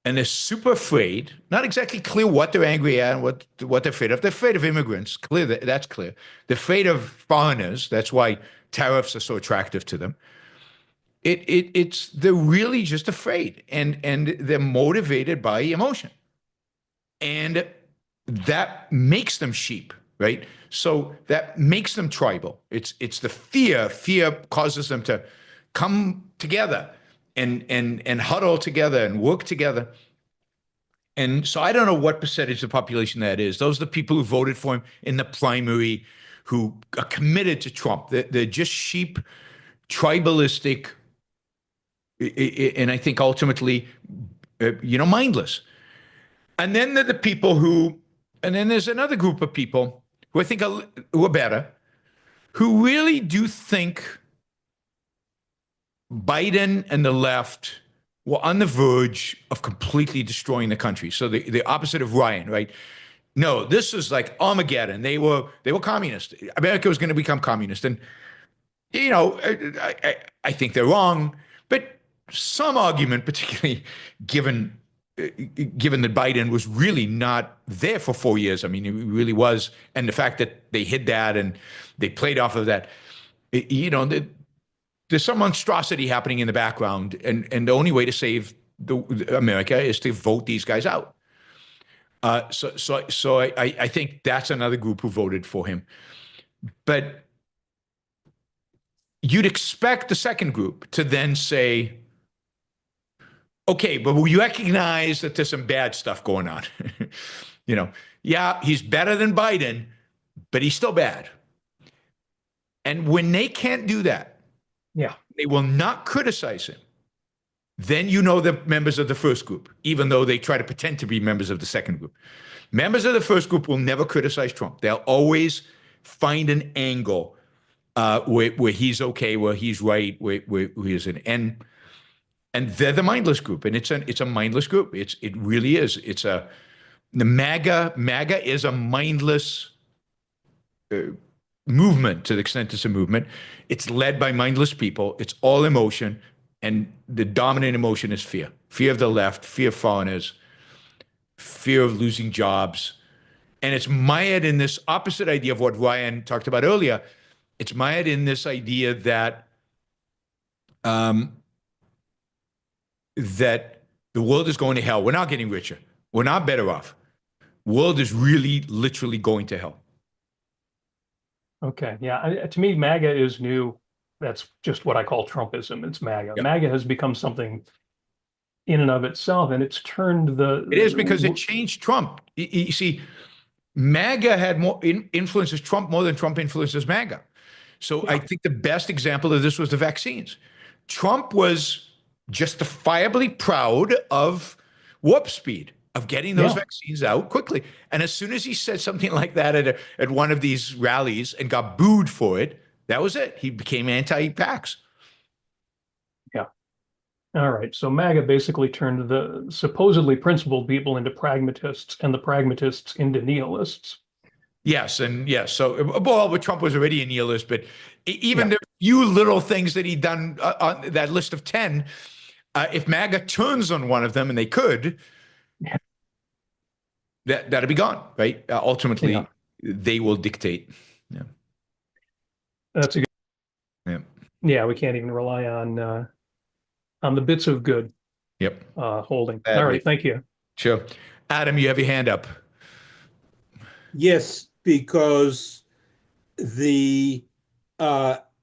And they're super afraid, not exactly clear what they're angry at and what they're afraid of. They're afraid of immigrants, clear, that's clear. They're afraid of foreigners. That's why tariffs are so attractive to them. They're really just afraid, and they're motivated by emotion. And that makes them sheep, right? So that makes them tribal. It's the fear. Fear causes them to come together and huddle together and work together. And so I don't know what percentage of the population that is. Those are the people who voted for him in the primary, who are committed to Trump. They're just sheep, tribalistic, and I think ultimately, mindless. And then there are the people who, and then there's another group of people who I think who are better, who really do think Biden and the left were on the verge of completely destroying the country. So the opposite of Ryan, right? No, this is like Armageddon. They were communist. America was going to become communist, and I think they're wrong. But some argument, particularly given that Biden was really not there for 4 years. I mean, he really was, and the fact that they hid that and they played off of that, there's some monstrosity happening in the background, and the only way to save America is to vote these guys out. So I think that's another group who voted for him. But you'd expect the second group to then say, okay, but we recognize that there's some bad stuff going on. Yeah, he's better than Biden, but he's still bad. And when they can't do that, Yeah. they will not criticize him. Then they're members of the first group, even though they try to pretend to be members of the second group. Members of the first group will never criticize Trump. They'll always find an angle where he's okay, where he's right, where he isn't. And they're the mindless group, and it's a mindless group. It really is. The MAGA is a mindless movement, to the extent it's a movement. It's led by mindless people. It's all emotion, and the dominant emotion is fear. Fear of the left, fear of foreigners, fear of losing jobs. And it's mired in this opposite idea of what Ryan talked about earlier. It's mired in this idea that that the world is going to hell. We're not getting richer. We're not better off. World is really, literally going to hell. Okay. Yeah. To me, MAGA is new. That's just what I call Trumpism. It's MAGA. Yep. MAGA has become something in and of itself, and it's turned It is because it changed Trump. You see, MAGA had more influences Trump more than Trump influences MAGA. So I think the best example of this was the vaccines. Trump was justifiably proud of warp speed, of getting those vaccines out quickly. And as soon as he said something like that at one of these rallies and got booed for it, that was it. He became anti-vax. Yeah. All right. So MAGA basically turned the supposedly principled people into pragmatists and the pragmatists into nihilists. Yes, and yes. So, well, Trump was already a nihilist, but even the few little things that he'd done on that list of 10, if MAGA turns on one of them, and they could, that'll be gone, right? Ultimately, they will dictate. Yeah, that's a good. Yeah, yeah. We can't even rely on the bits of good. Yep. Holding. All right. Thank you. Sure, Adam, you have your hand up. Yes, because the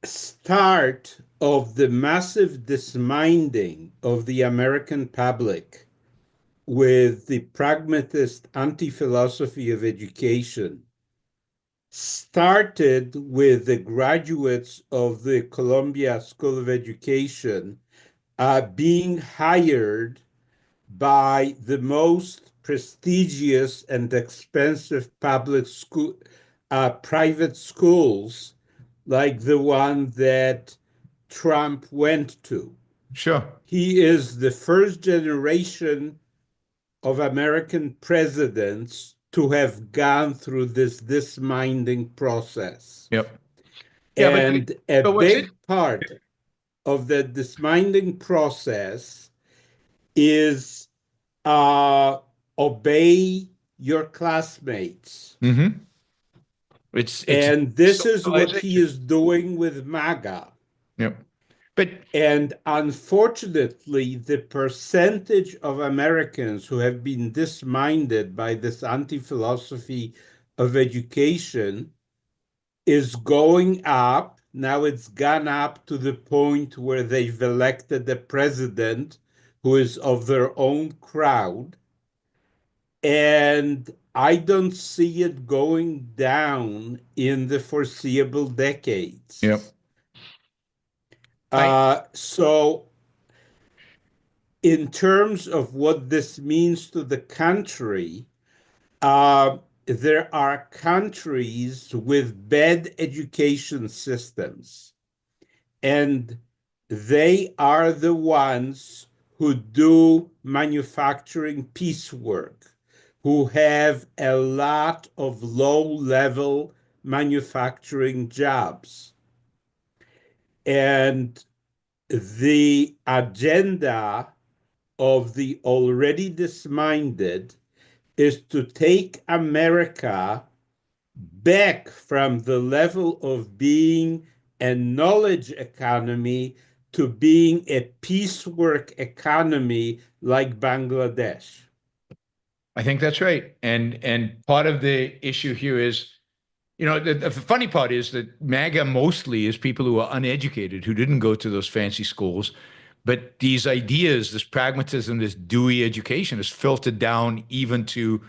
start of the massive disminding of the American public with the pragmatist anti-philosophy of education started with the graduates of the Columbia School of Education being hired by the most prestigious and expensive public school, private schools, like the one that Trump went to. Sure. He is the first generation of American presidents to have gone through this disminding process. Yep. And a big part of the disminding process is obey your classmates. Mm-hmm. And this is what he is doing with MAGA. Yep. And unfortunately, the percentage of Americans who have been disminded by this anti-philosophy of education is going up. Now it's gone up to the point where they've elected a president who is of their own crowd. and I don't see it going down in the foreseeable decades. Yep. So in terms of what this means to the country, there are countries with bad education systems, and they are the ones who do manufacturing piecework, who have a lot of low-level manufacturing jobs. And the agenda of the already disminded is to take America back from the level of being a knowledge economy to being a piecework economy like Bangladesh. I think that's right. And part of the issue here is, the funny part is that MAGA mostly is people who are uneducated, who didn't go to those fancy schools. But these ideas, this pragmatism, this Dewey education is filtered down even to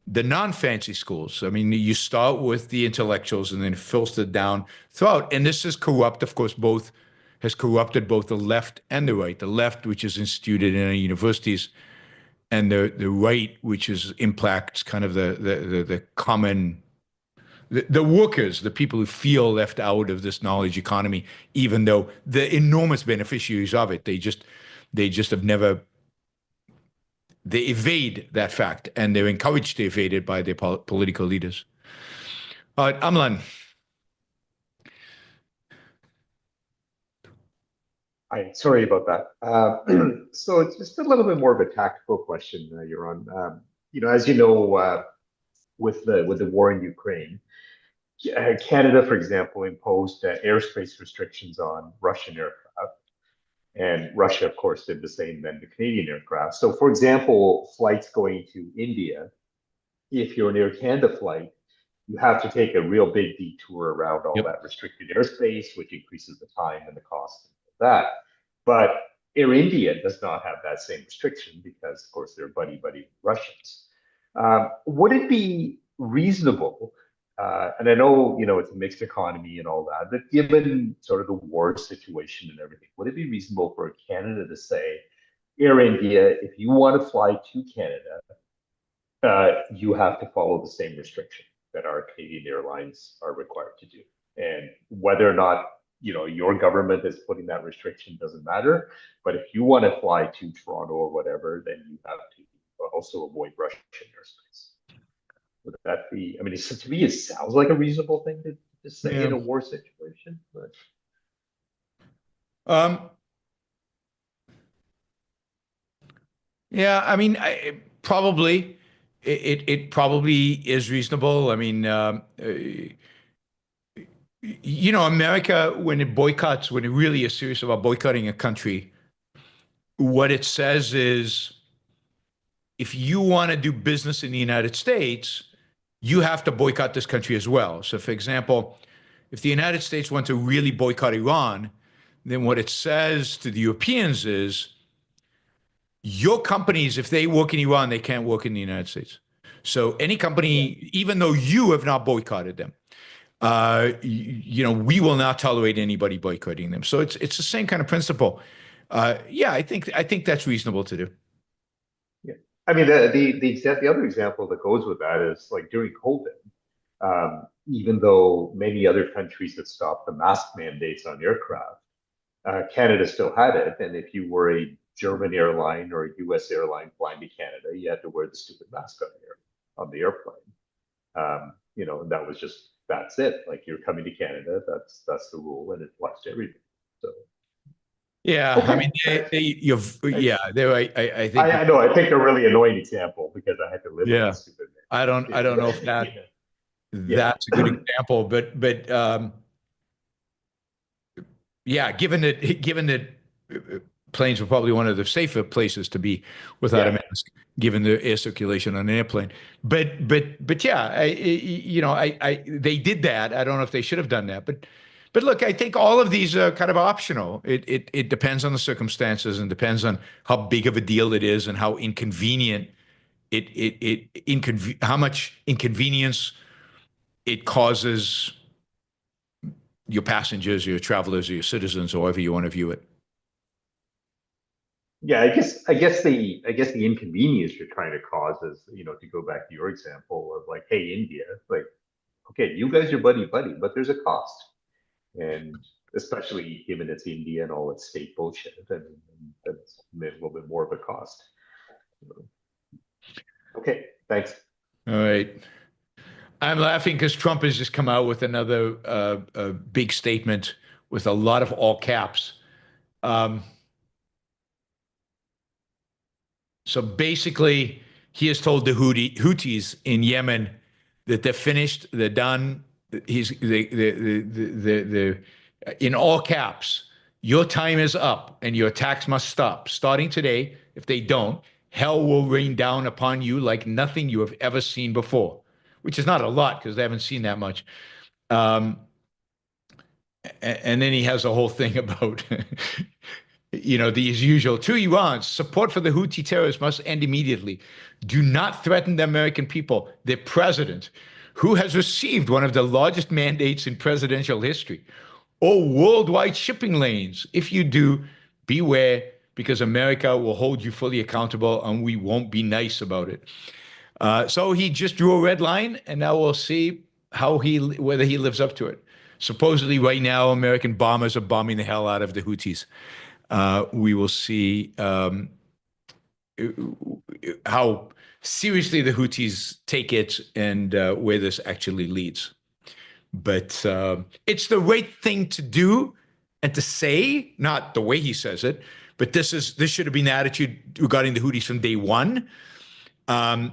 the non-fancy schools. I mean, you start with the intellectuals and then filter down throughout. And this is corrupt, of course, has corrupted both the left and the right. The left, which is instituted in our universities, and the right, which impacts kind of the common, the workers, the people who feel left out of this knowledge economy, even though the enormous beneficiaries of it, they just have never, they evade that fact, and they're encouraged to evade it by their political leaders. All right, Amlan. Hi, sorry about that. So it's just a little bit more of a tactical question, Yaron. As you know, with the war in Ukraine, Canada, for example, imposed airspace restrictions on Russian aircraft, and Russia, of course, did the same then to Canadian aircraft. So, for example, flights going to India, if you're an Air Canada flight, you have to take a real big detour around all that restricted airspace, which increases the time and the cost of that. But Air India does not have that same restriction because, of course, they're buddy Russians. Would it be reasonable? And I know, it's a mixed economy and all that, but given sort of the war situation and everything, would it be reasonable for Canada to say, Air India, if you want to fly to Canada, you have to follow the same restriction that our Canadian airlines are required to do? And whether or not, your government is putting that restriction doesn't matter. But if you want to fly to Toronto or whatever, then you have to also avoid Russian airspace. Would that be, I mean, to me, it sounds like a reasonable thing to say in a war situation. But yeah, I mean, it probably is reasonable. I mean, America, when it really is serious about boycotting a country, what it says is, if you want to do business in the United States, you have to boycott this country as well. So, for example, if the United States want to really boycott Iran, then what it says to the Europeans is, your companies, if they work in Iran, they can't work in the United States. So any company, even though you have not boycotted them, we will not tolerate anybody boycotting them. So it's the same kind of principle. I think that's reasonable to do. Yeah, I mean, the other example that goes with that is like during COVID, even though many other countries had stopped the mask mandates on aircraft, Canada still had it. And if you were a German airline or a US airline flying to Canada, you had to wear the stupid mask on the airplane. That's it. Like, you're coming to Canada, that's the rule, and it applies to everything. So yeah, okay. I mean, I think I know. I picked a really annoying example because I had to live with that stupid man. I don't know if that's a good example, but given that planes were probably one of the safer places to be without a mask, given the air circulation on an airplane. But yeah, they did that. I don't know if they should have done that, but look, I think all of these are kind of optional. It depends on the circumstances and depends on how big of a deal it is and how inconvenient how much inconvenience it causes your passengers, your travelers, or your citizens, or however you want to view it. Yeah, I guess the inconvenience you're trying to cause is, to go back to your example of like, hey, India, like, okay, you guys are buddy buddy, but there's a cost, and especially given it's India and all its state bullshit, and that's a little bit more of a cost. Okay, thanks. All right. I'm laughing because Trump has just come out with another big statement with a lot of all caps. So basically, he has told the Houthis in Yemen that they're finished, they're done. In all caps, your time is up and your attacks must stop. Starting today, if they don't, hell will rain down upon you like nothing you have ever seen before, which is not a lot because they haven't seen that much. And then he has a whole thing about, the usual to Iran, support for the Houthi terrorists must end immediately. Do not threaten the American people. Their president, who has received one of the largest mandates in presidential history, or worldwide shipping lanes. If you do, beware, because America will hold you fully accountable and we won't be nice about it. So he just drew a red line, and now we'll see whether he lives up to it. Supposedly, right now, American bombers are bombing the hell out of the Houthis. We will see how seriously the Houthis take it and where this actually leads. But it's the right thing to do and to say, not the way he says it, but this should have been the attitude regarding the Houthis from day one. It'll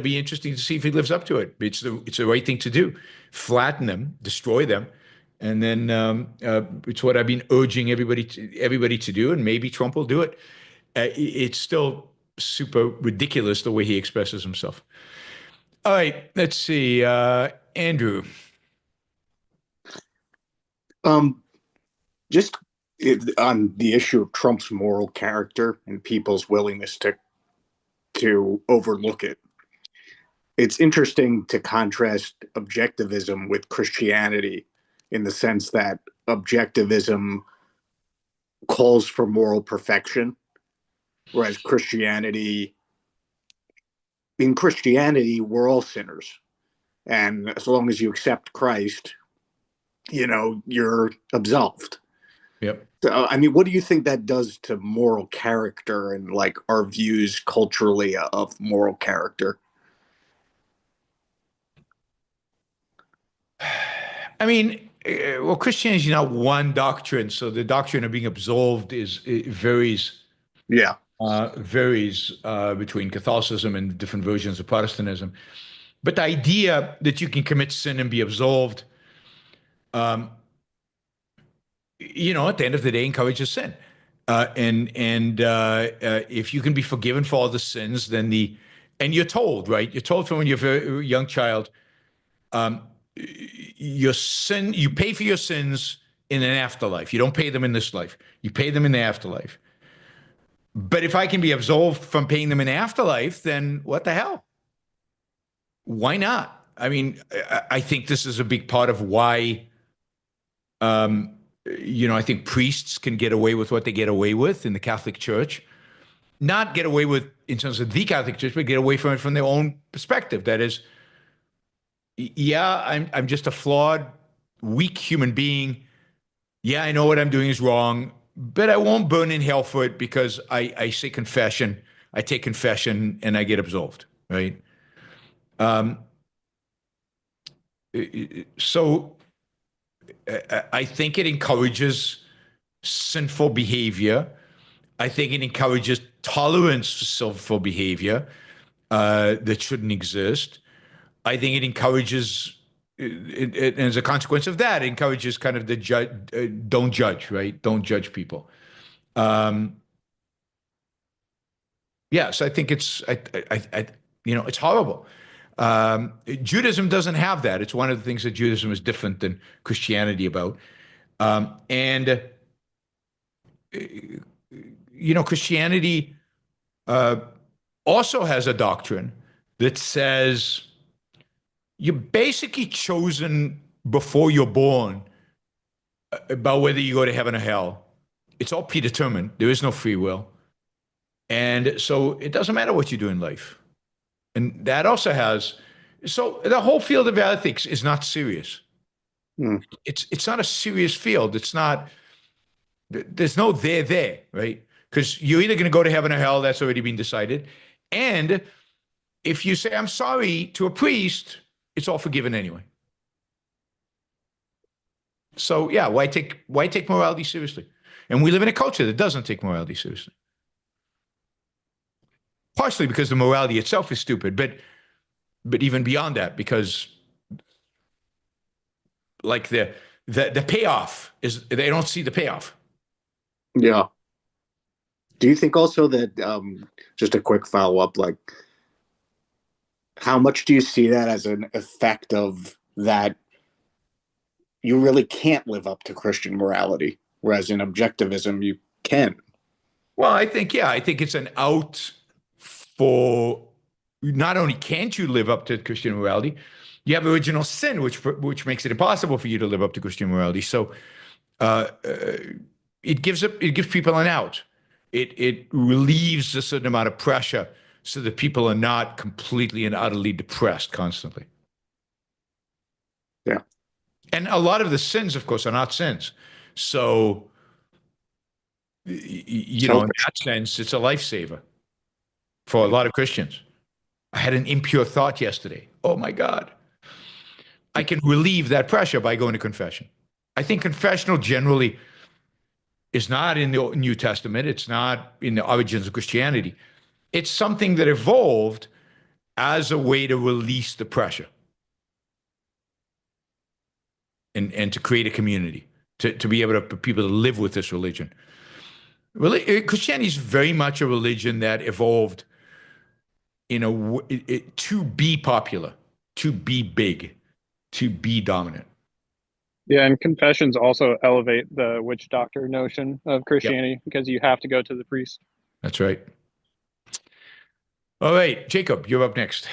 be interesting to see if he lives up to it. It's the right thing to do. Flatten them, destroy them, and then it's what I've been urging everybody to do, and maybe Trump will do it. It's still super ridiculous the way he expresses himself. All right, let's see, Andrew. Just on the issue of Trump's moral character and people's willingness to overlook it. It's interesting to contrast objectivism with Christianity in the sense that objectivism calls for moral perfection, whereas in Christianity, we're all sinners. And as long as you accept Christ, you're absolved. Yep. So, I mean, what do you think that does to moral character and like our views culturally of moral character? I mean, well, Christianity is not one doctrine, so the doctrine of being absolved varies. Yeah. Varies between Catholicism and different versions of Protestantism. But the idea that you can commit sin and be absolved, at the end of the day, encourages sin. If you can be forgiven for all the sins, then and you're told, right? You're told from when you're a very young child, you pay for your sins in an afterlife. You don't pay them in this life. You pay them in the afterlife. But if I can be absolved from paying them in the afterlife, then what the hell? Why not? I mean, I think this is a big part of why, I think priests can get away with what they get away with in the Catholic Church. Not get away with in terms of the Catholic Church, but get away from it from their own perspective. That is, yeah, I'm just a flawed, weak human being. Yeah, I know what I'm doing is wrong, but I won't burn in hell for it because I say confession, I take confession, and I get absolved, right? So I think it encourages sinful behavior. I think it encourages tolerance for sinful behavior that shouldn't exist. I think it encourages, and as a consequence of that, it encourages kind of don't judge, right? Don't judge people. Yes, I think it's horrible. Judaism doesn't have that. It's one of the things that Judaism is different than Christianity about. Christianity also has a doctrine that says you're basically chosen before you're born about whether you go to heaven or hell. It's all predetermined. There is no free will. And so it doesn't matter what you do in life. And that also has, so the whole field of ethics is not serious. It's not a serious field. It's not, there's no there, right? Because you're either going to go to heaven or hell. That's already been decided. And if you say, I'm sorry to a priest, it's all forgiven anyway. So yeah, why take morality seriously? And we live in a culture that doesn't take morality seriously. Partially because the morality itself is stupid, but even beyond that, because like the payoff is, they don't see the payoff. Yeah. Do you think also that just a quick follow up, like how much do you see that as an effect of that you really can't live up to Christian morality, whereas in objectivism you can? Well, I think it's an out for, not only can't you live up to Christian morality, you have original sin, which makes it impossible for you to live up to Christian morality. So it gives people an out. It relieves a certain amount of pressure so that people are not completely and utterly depressed constantly. Yeah. And a lot of the sins, of course, are not sins. So, you know, in that sense, it's a lifesaver for a lot of Christians. I had an impure thought yesterday. Oh my God. I can relieve that pressure by going to confession. I think confessional generally is not in the New Testament. It's not in the origins of Christianity. It's something that evolved as a way to release the pressure and to create a community, to be able to for people to live with this religion. Christianity is very much a religion that evolved to be popular, to be big, to be dominant. Yeah, and confessions also elevate the witch doctor notion of Christianity because you have to go to the priest. That's right. All right, Jacob, you're up next.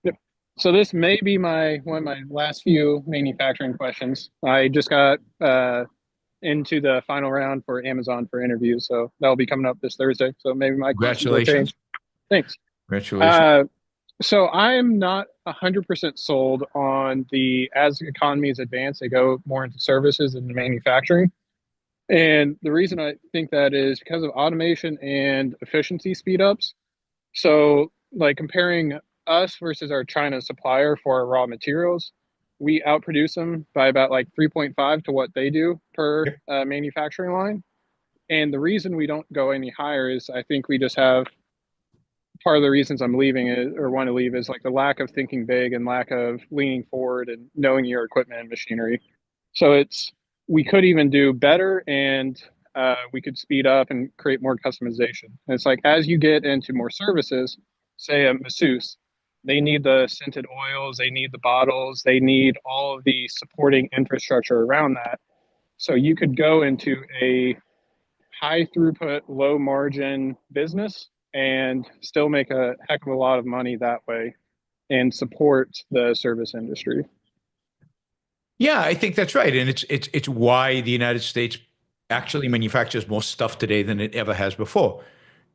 Yep. So this may be one of my last few manufacturing questions. I just got into the final round for Amazon for interviews, so that'll be coming up this Thursday. So maybe my questions will change. Thanks. Congratulations. So I'm not 100% sold on as economies advance, they go more into services and manufacturing. And the reason I think that is because of automation and efficiency speed ups. So like comparing us versus our China supplier for our raw materials, we outproduce them by about like 3.5 to what they do per manufacturing line. And the reason we don't go any higher is I think we just have, part of the reasons I'm leaving or want to leave is like the lack of thinking big and lack of leaning forward and knowing your equipment and machinery. So we could even do better, and we could speed up and create more customization. And it's like as you get into more services, say a masseuse, they need the scented oils, they need the bottles, they need all of the supporting infrastructure around that. So you could go into a high throughput, low margin business and still make a heck of a lot of money that way and support the service industry. Yeah, I think that's right. And it's why the United States actually manufactures more stuff today than it ever has before.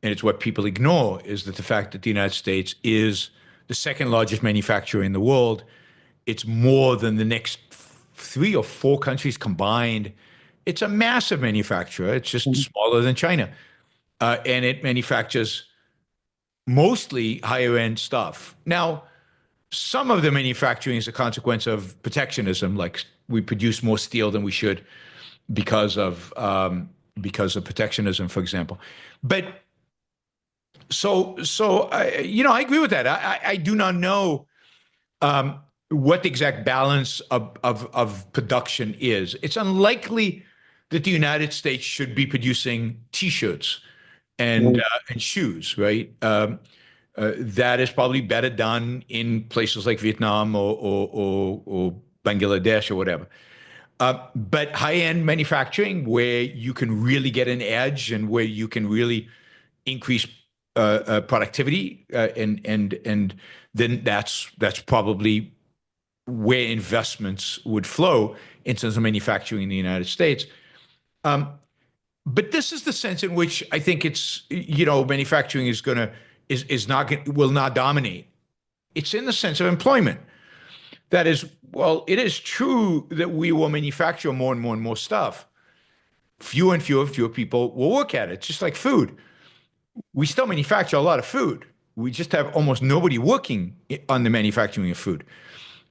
And it's what people ignore is that the fact that the United States is the second largest manufacturer in the world. It's more than the next 3 or 4 countries combined. It's a massive manufacturer. It's just smaller than China. And it manufactures mostly higher end stuff. Now, some of the manufacturing is a consequence of protectionism, like we produce more steel than we should because of protectionism, for example. But so I agree with that. I do not know what the exact balance of production is. It's unlikely that the United States should be producing T-shirts and shoes, right? That is probably better done in places like Vietnam or Bangladesh or whatever. But high-end manufacturing, where you can really get an edge and where you can really increase productivity, and then that's probably where investments would flow in terms of manufacturing in the United States. But this is the sense in which I think it's, manufacturing will not dominate. It's in the sense of employment. That is, well, it is true that we will manufacture more and more and more stuff. Fewer and fewer people will work at it, just like food. We still manufacture a lot of food. We just have almost nobody working on the manufacturing of food.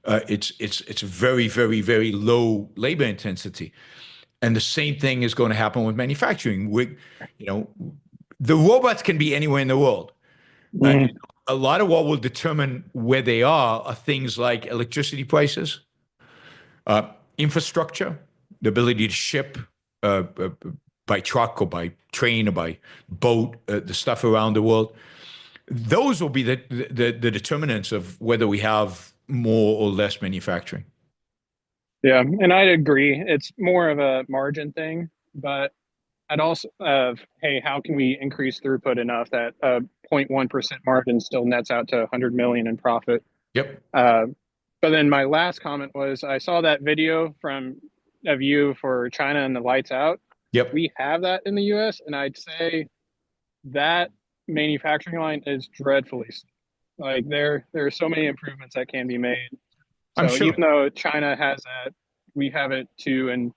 It's very, very, very low labor intensity. And the same thing is going to happen with manufacturing. The robots can be anywhere in the world. A lot of what will determine where they are things like electricity prices, infrastructure, the ability to ship by truck or by train or by boat, the stuff around the world. Those will be the determinants of whether we have more or less manufacturing. Yeah, and I'd agree. It's more of a margin thing, but I'd also hey, how can we increase throughput enough that 0.1% margin still nets out to 100 million in profit? Yep. But then my last comment was I saw that video of you for China and the lights out. Yep. We have that in the US, and I'd say that manufacturing line is dreadfully slow. Like there are so many improvements that can be made. I'm So sure. even though China has that, we have it too, and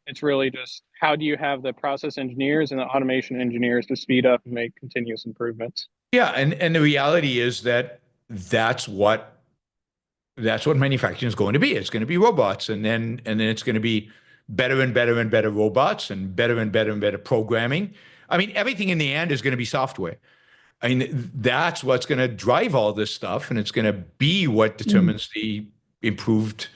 it's really just how do you have the process engineers and the automation engineers to speed up and make continuous improvements? Yeah, and the reality is that that's what manufacturing is going to be. It's going to be robots, and then it's going to be better and better and better robots and better programming. I mean, everything in the end is going to be software. I mean, that's what's going to drive all this stuff, and it's going to be what determines the improved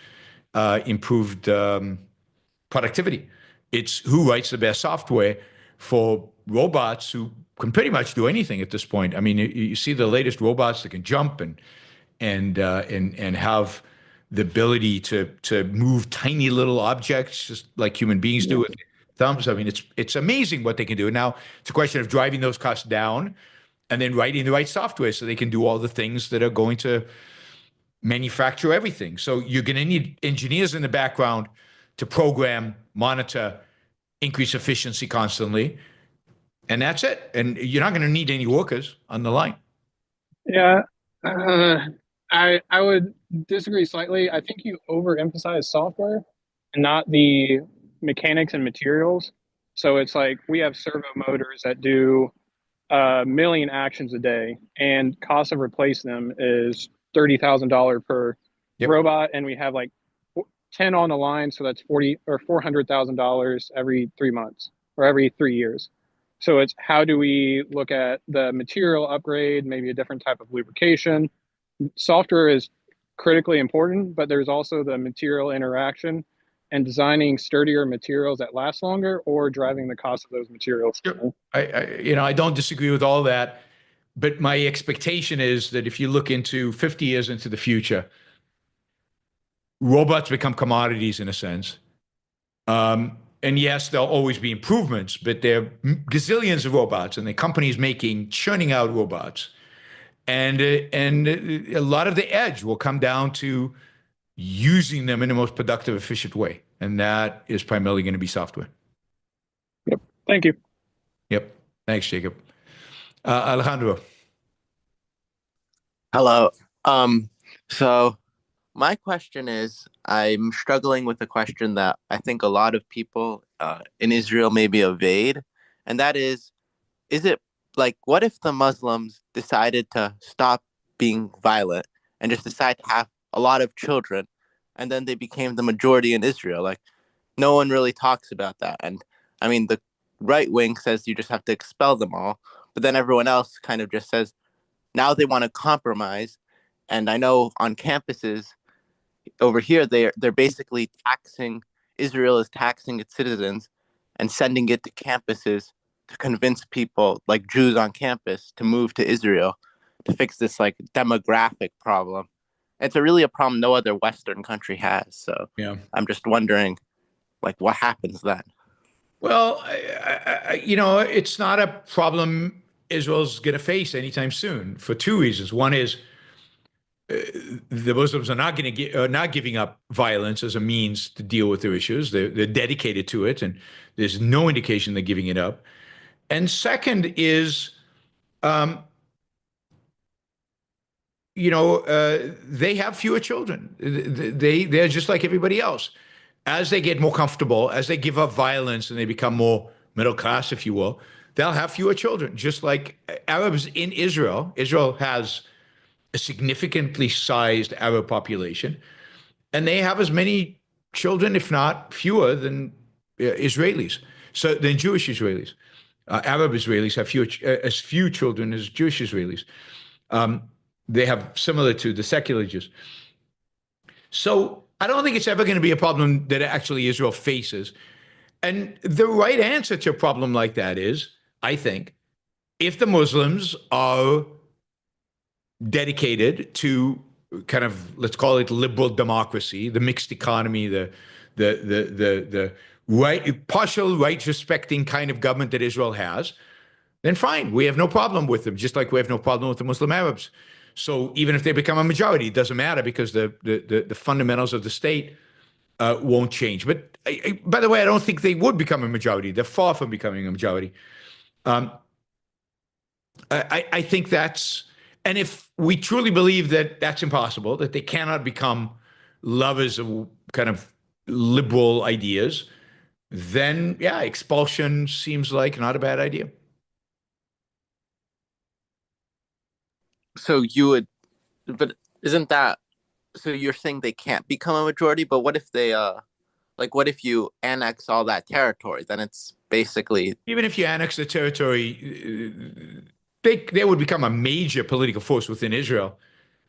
productivity. It's who writes the best software for robots who can pretty much do anything at this point. I mean, you see the latest robots that can jump and have the ability to move tiny little objects just like human beings do with thumbs. I mean, it's amazing what they can do. Now it's a question of driving those costs down and then writing the right software so they can do all the things that are going to manufacture everything. So you're going to need engineers in the background to program, monitor, increase efficiency constantly. And that's it. And you're not going to need any workers on the line. Yeah, I would disagree slightly. I think you overemphasize software and not the mechanics and materials. So it's like we have servo motors that do 1 million actions a day, and cost of replacing them is $30,000 per robot, and we have like 10 on the line, so that's $400,000 every 3 months or every 3 years. So it's how do we look at the material upgrade, maybe a different type of lubrication. Software is critically important, but there's also the material interaction and designing sturdier materials that last longer or driving the cost of those materials. Sure. I don't disagree with all that, but my expectation is that if you look into 50 years into the future, robots become commodities in a sense. And yes, there'll always be improvements, but there are gazillions of robots and the companies churning out robots. And a lot of the edge will come down to using them in the most productive, efficient way. And that is primarily going to be software. Yep. Thank you. Yep. Thanks, Jacob. Alejandro. Hello. So my question is, I'm struggling with a question that I think a lot of people in Israel maybe evade, and that is it like, what if the Muslims decided to stop being violent and just decide to have a lot of children, and then they became the majority in Israel? Like, no one really talks about that. And I mean, the right wing says you just have to expel them all, but then everyone else kind of just says now they want to compromise. And I know on campuses over here, they're basically taxing, Israel is taxing its citizens and sending it to campuses to convince people like Jews on campus to move to Israel to fix this like demographic problem. It's really a problem no other Western country has. So yeah, I'm just wondering, like, what happens then? Well, it's not a problem Israel's going to face anytime soon for two reasons. One is the Muslims are not going to not giving up violence as a means to deal with their issues. They're dedicated to it, and there's no indication they're giving it up. And second is, they have fewer children. They're just like everybody else. As they get more comfortable, as they give up violence and they become more middle class, if you will, they'll have fewer children. Just like Arabs in Israel. Israel has a significantly sized Arab population, and they have as many children, if not fewer, than Israelis. So than Jewish Israelis. Arab Israelis have as few children as Jewish Israelis. They have similar to the secular Jews. So I don't think it's ever going to be a problem that actually Israel faces. And the right answer to a problem like that is, I think, if the Muslims are dedicated to kind of, let's call it liberal democracy, the mixed economy, the right, partial rights respecting kind of government that Israel has, then fine, we have no problem with them, just like we have no problem with the Muslim Arabs. So even if they become a majority, it doesn't matter because the fundamentals of the state won't change. But by the way, I don't think they would become a majority. They're far from becoming a majority. I think that's, and if we truly believe that that's impossible, that they cannot become lovers of kind of liberal ideas, then yeah, expulsion seems like not a bad idea. So you would, but isn't that, so you're saying they can't become a majority, but what if they, like, what if you annex all that territory? Then it's basically, even if you annex the territory, they would become a major political force within Israel.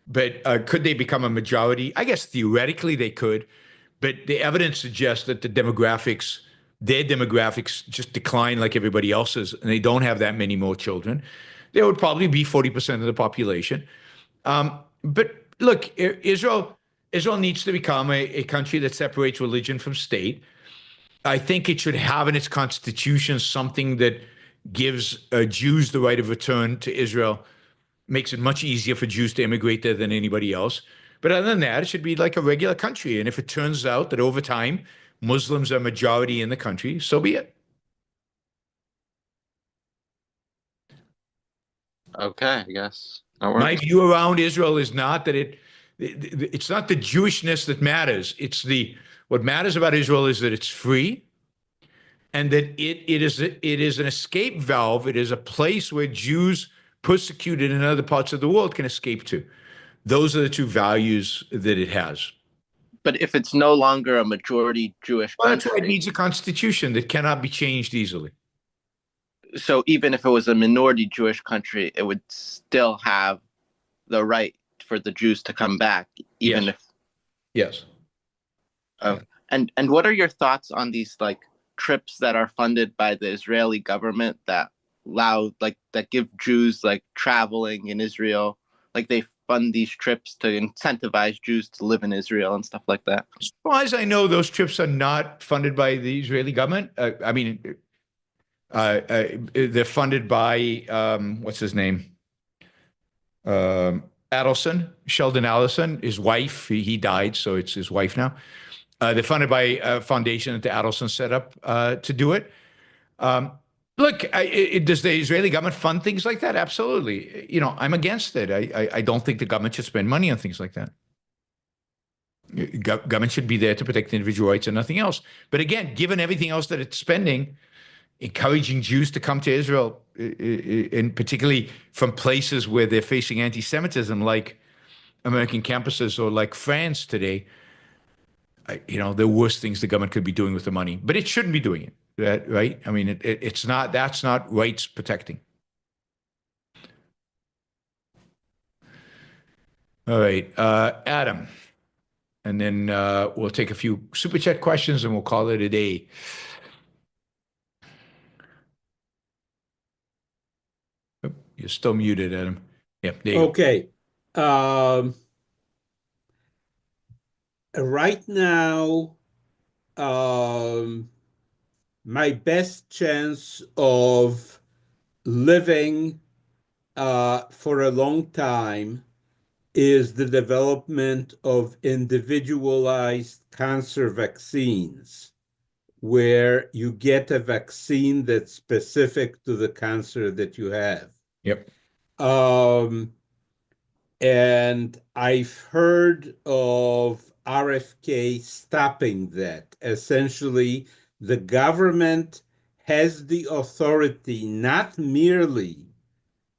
But could they become a majority? I guess theoretically they could, but the evidence suggests that their demographics just decline like everybody else's, and they don't have that many more children. There would probably be 40% of the population. But look, Israel needs to become a country that separates religion from state. I think it should have in its constitution something that gives Jews the right of return to Israel, makes it much easier for Jews to immigrate there than anybody else. But other than that, it should be like a regular country. And if it turns out that over time Muslims are majority in the country, so be it. okay, I guess that My works. view around Israel is not that it's not the Jewishness that matters. What matters about Israel is that it's free, and that it is an escape valve. It is a place where Jews persecuted in other parts of the world can escape to. Those are the two values that it has. But if it's no longer a majority Jewish Well, that's why it country, needs a constitution that cannot be changed easily. so even if it was a minority Jewish country, it would still have the right for the Jews to come back, even Yes. if. Yes. And what are your thoughts on these like trips that are funded by the Israeli government that that give Jews like traveling in Israel, like they fund these trips to incentivize Jews to live in Israel and stuff like that? As far as I know, those trips are not funded by the Israeli government. I mean, they're funded by what's his name? Adelson, Sheldon Adelson, his wife. He died, so it's his wife now. They're funded by a foundation that the Adelson set up to do it. Look, does the Israeli government fund things like that? Absolutely. I'm against it. I don't think the government should spend money on things like that. Government should be there to protect individual rights and nothing else. But again, given everything else that it's spending, encouraging Jews to come to Israel, and particularly from places where they're facing anti-Semitism, like American campuses or like France today, the worst things the government could be doing with the money. But it shouldn't be doing it, right? I mean, it's not. That's not rights protecting. All right, Adam, and then we'll take a few super chat questions and we'll call it a day. You're still muted, Adam. Yep, there you go. Okay. Right now, my best chance of living for a long time is the development of individualized cancer vaccines, where you get a vaccine that's specific to the cancer that you have. Yep. And I've heard of RFK stopping that. Essentially, the government has the authority not merely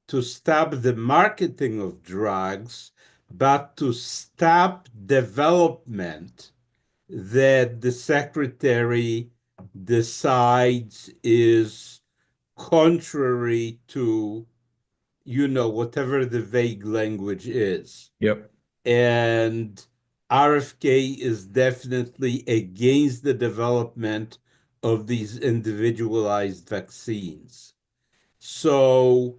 to stop the marketing of drugs, but to stop development that the secretary decides is contrary to, whatever the vague language is. Yep. And RFK is definitely against the development of these individualized vaccines. So,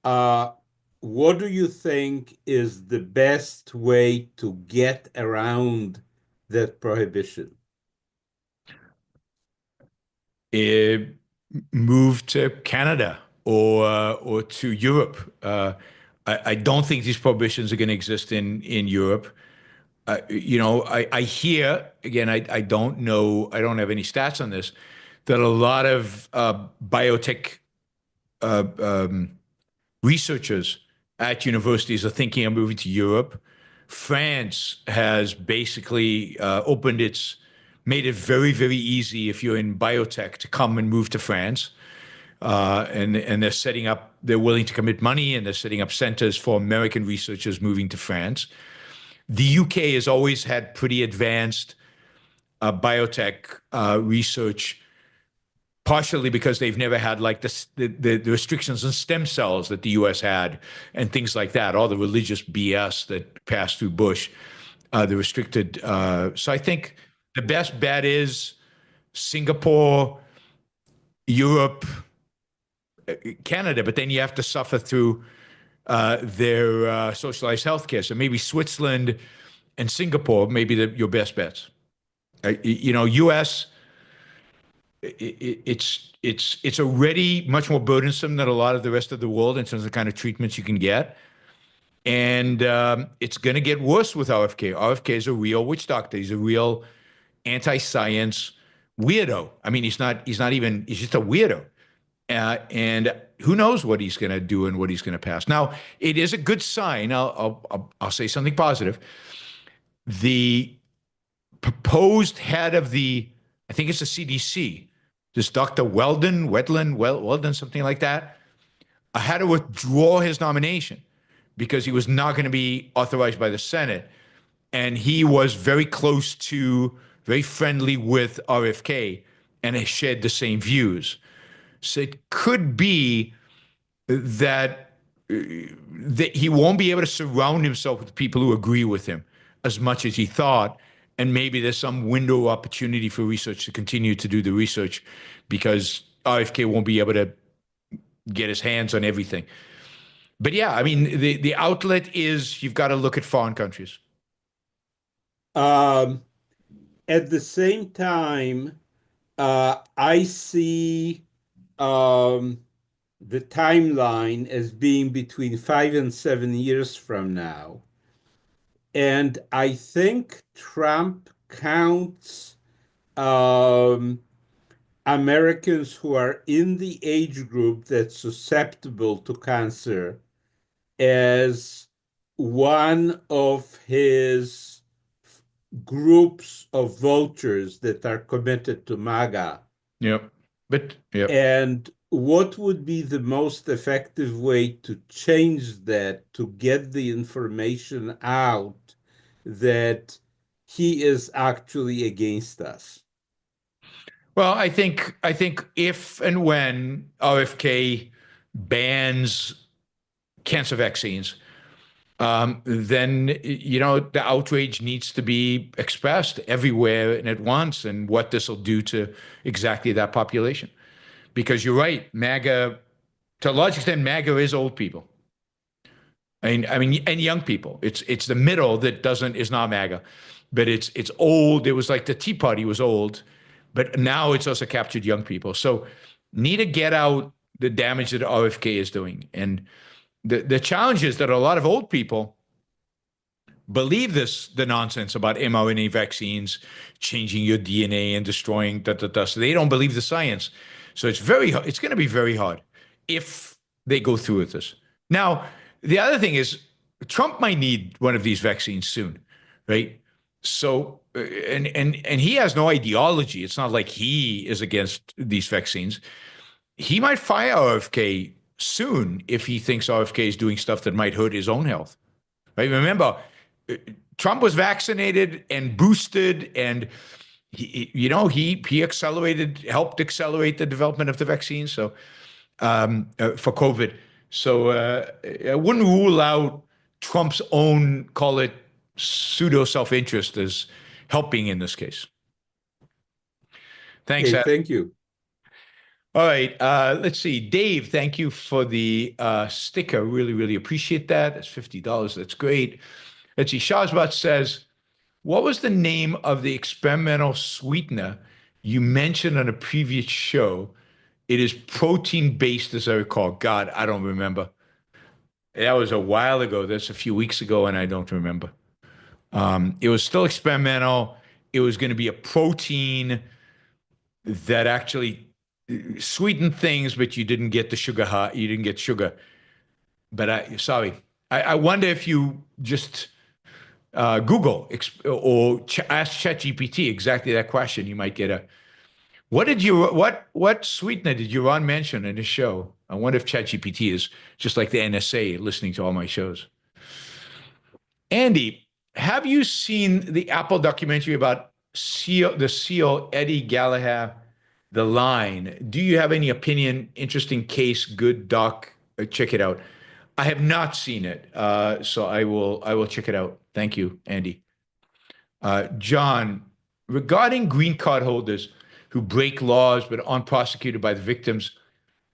what do you think is the best way to get around that prohibition? Move to Canada or to Europe. I don't think these prohibitions are going to exist in Europe. I hear again. I don't know. I don't have any stats on this. That a lot of biotech uh, um, researchers at universities are thinking of moving to Europe. France has basically made it very, very easy if you're in biotech to come and move to France. And they're willing to commit money, and they're setting up centers for American researchers moving to France. The UK has always had pretty advanced biotech research, partially because they've never had like the restrictions on stem cells that the US had and things like that, all the religious BS that passed through Bush, the restricted. So I think the best bet is Singapore, Europe, Canada, but then you have to suffer through their socialized healthcare. So maybe Switzerland and Singapore may be your best bets. US, it's already much more burdensome than a lot of the rest of the world in terms of the kind of treatments you can get, and it's going to get worse with RFK. RFK is a real witch doctor. He's a real anti-science weirdo. I mean, he's just a weirdo. And who knows what he's going to do and what he's going to pass. Now, it is a good sign. I'll say something positive. The proposed head of I think it's the CDC, this Dr. Weldon, something like that, had to withdraw his nomination because he was not going to be authorized by the Senate. And he was very friendly with RFK, and they shared the same views. So it could be that he won't be able to surround himself with people who agree with him as much as he thought. And maybe there's some window of opportunity for research to continue to do the research because RFK won't be able to get his hands on everything. But yeah, I mean, the outlet is you've got to look at foreign countries. At the same time, I see the timeline as being between 5 and 7 years from now. And I think Trump counts Americans who are in the age group that's susceptible to cancer as one of his groups of voters that are committed to MAGA. Yep. Yep. And what would be the most effective way to change that, to get the information out that he is actually against us? Well, I think if and when RFK bans cancer vaccines, then the outrage needs to be expressed everywhere and at once, and what this will do to exactly that population. Because you're right, MAGA, to a large extent, MAGA is old people. I mean, and young people. It's the middle that is not MAGA, but it's old. It was like the Tea Party was old, but now it's also captured young people. So need to get out the damage that RFK is doing. And The challenge is that a lot of old people believe the nonsense about mRNA vaccines changing your DNA and destroying da. So they don't believe the science. So it's going to be very hard if they go through with this. Now, the other thing is Trump might need one of these vaccines soon, right? So and he has no ideology. It's not like he is against these vaccines. He might fire RFK soon if he thinks RFK is doing stuff that might hurt his own health. Right? Remember, Trump was vaccinated and boosted, and he helped accelerate the development of the vaccine. So for COVID, so I wouldn't rule out Trump's own, call it pseudo self-interest, as helping in this case. Thanks. Okay, thank you. All right, let's see. Dave, thank you for the sticker. Really, really appreciate that. That's $50. That's great. Let's see. Shazbat says, what was the name of the experimental sweetener you mentioned on a previous show? It is protein-based, as I recall. God, I don't remember. That was a while ago. That's a few weeks ago, and I don't remember. It was still experimental. It was going to be a protein that actually sweetened things, but you didn't get the sugar high. You didn't get sugar. But I wonder if you just Google or ask ChatGPT exactly that question. You might get a. What sweetener did Yaron mention in his show? I wonder if ChatGPT is just like the NSA listening to all my shows. Andy, have you seen the Apple documentary about the SEAL Eddie Gallagher, The Line? Do you have any opinion? Interesting case, good doc. Check it out. I have not seen it, so I will check it out. Thank you, Andy. John, regarding green card holders who break laws but aren't prosecuted by the victims,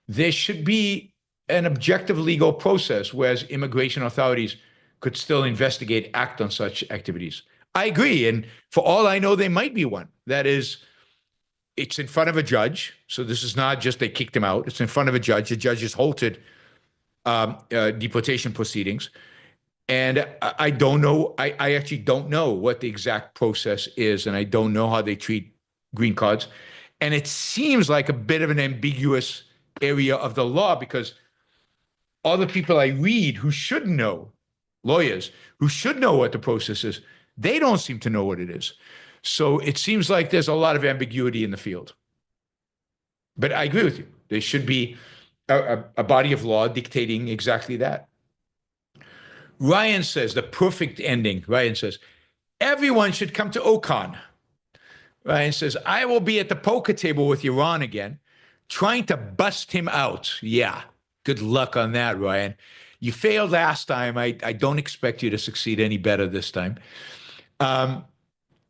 there should be an objective legal process, whereas immigration authorities could still investigate, act on such activities. I agree, and for all I know, there might be one. That is, it's in front of a judge, so this is not just they kicked him out. It's in front of a judge. The judge has halted deportation proceedings. And I don't know, I actually don't know what the exact process is, and I don't know how they treat green cards. And it seems like a bit of an ambiguous area of the law, because all the people I read who should know, lawyers who should know what the process is, they don't seem to know what it is. So it seems like there's a lot of ambiguity in the field. But I agree with you. There should be a body of law dictating exactly that. Ryan says, the perfect ending. Ryan says, everyone should come to Ocon. Ryan says, I will be at the poker table with Yaron again, trying to bust him out. Yeah, good luck on that, Ryan. You failed last time. I don't expect you to succeed any better this time.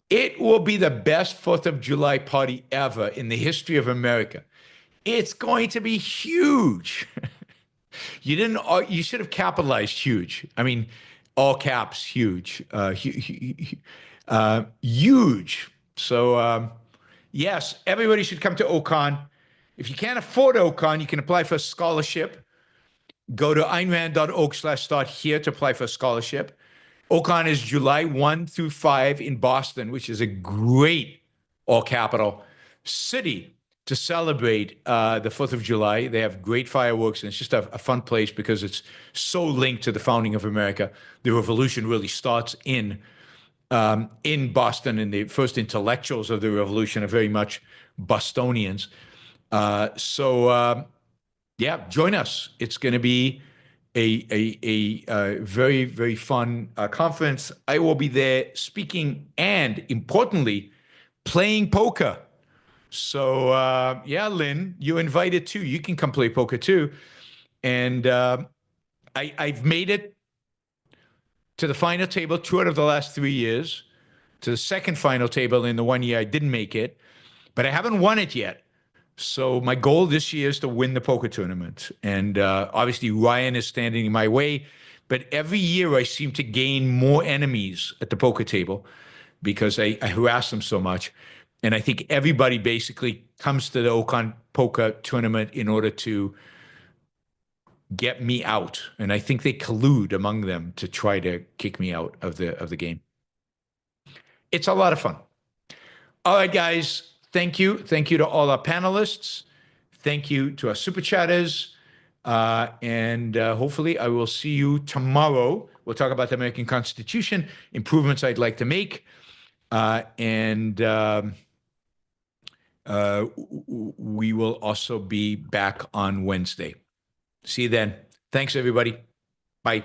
It will be the best 4th of July party ever in the history of America. It's going to be huge. You should have capitalized huge. I mean, all caps, huge. Huge. So, yes, everybody should come to Ocon. If you can't afford Ocon, you can apply for a scholarship. Go to aynrand.org/start here to apply for a scholarship. Ocon is July 1 through 5 in Boston, which is a great all-capital city to celebrate the 4th of July. They have great fireworks, and it's just a fun place because it's so linked to the founding of America. The revolution really starts in Boston, and the first intellectuals of the revolution are very much Bostonians. Yeah, join us. It's going to be a very, very fun conference. I will be there speaking and, importantly, playing poker. So, yeah, Lynn, you're invited too. You can come play poker too. And I've made it to the final table 2 out of the last 3 years, to the second final table in the 1 year I didn't make it, but I haven't won it yet. So my goal this year is to win the poker tournament. And obviously Ryan is standing in my way, but every year I seem to gain more enemies at the poker table because I harass them so much. And I think everybody basically comes to the Ocon poker tournament in order to get me out. And I think they collude among them to try to kick me out of the game. It's a lot of fun. All right, guys. Thank you. Thank you to all our panelists. Thank you to our super chatters. And hopefully I will see you tomorrow. We'll talk about the American Constitution, improvements I'd like to make. We will also be back on Wednesday. See you then. Thanks, everybody. Bye.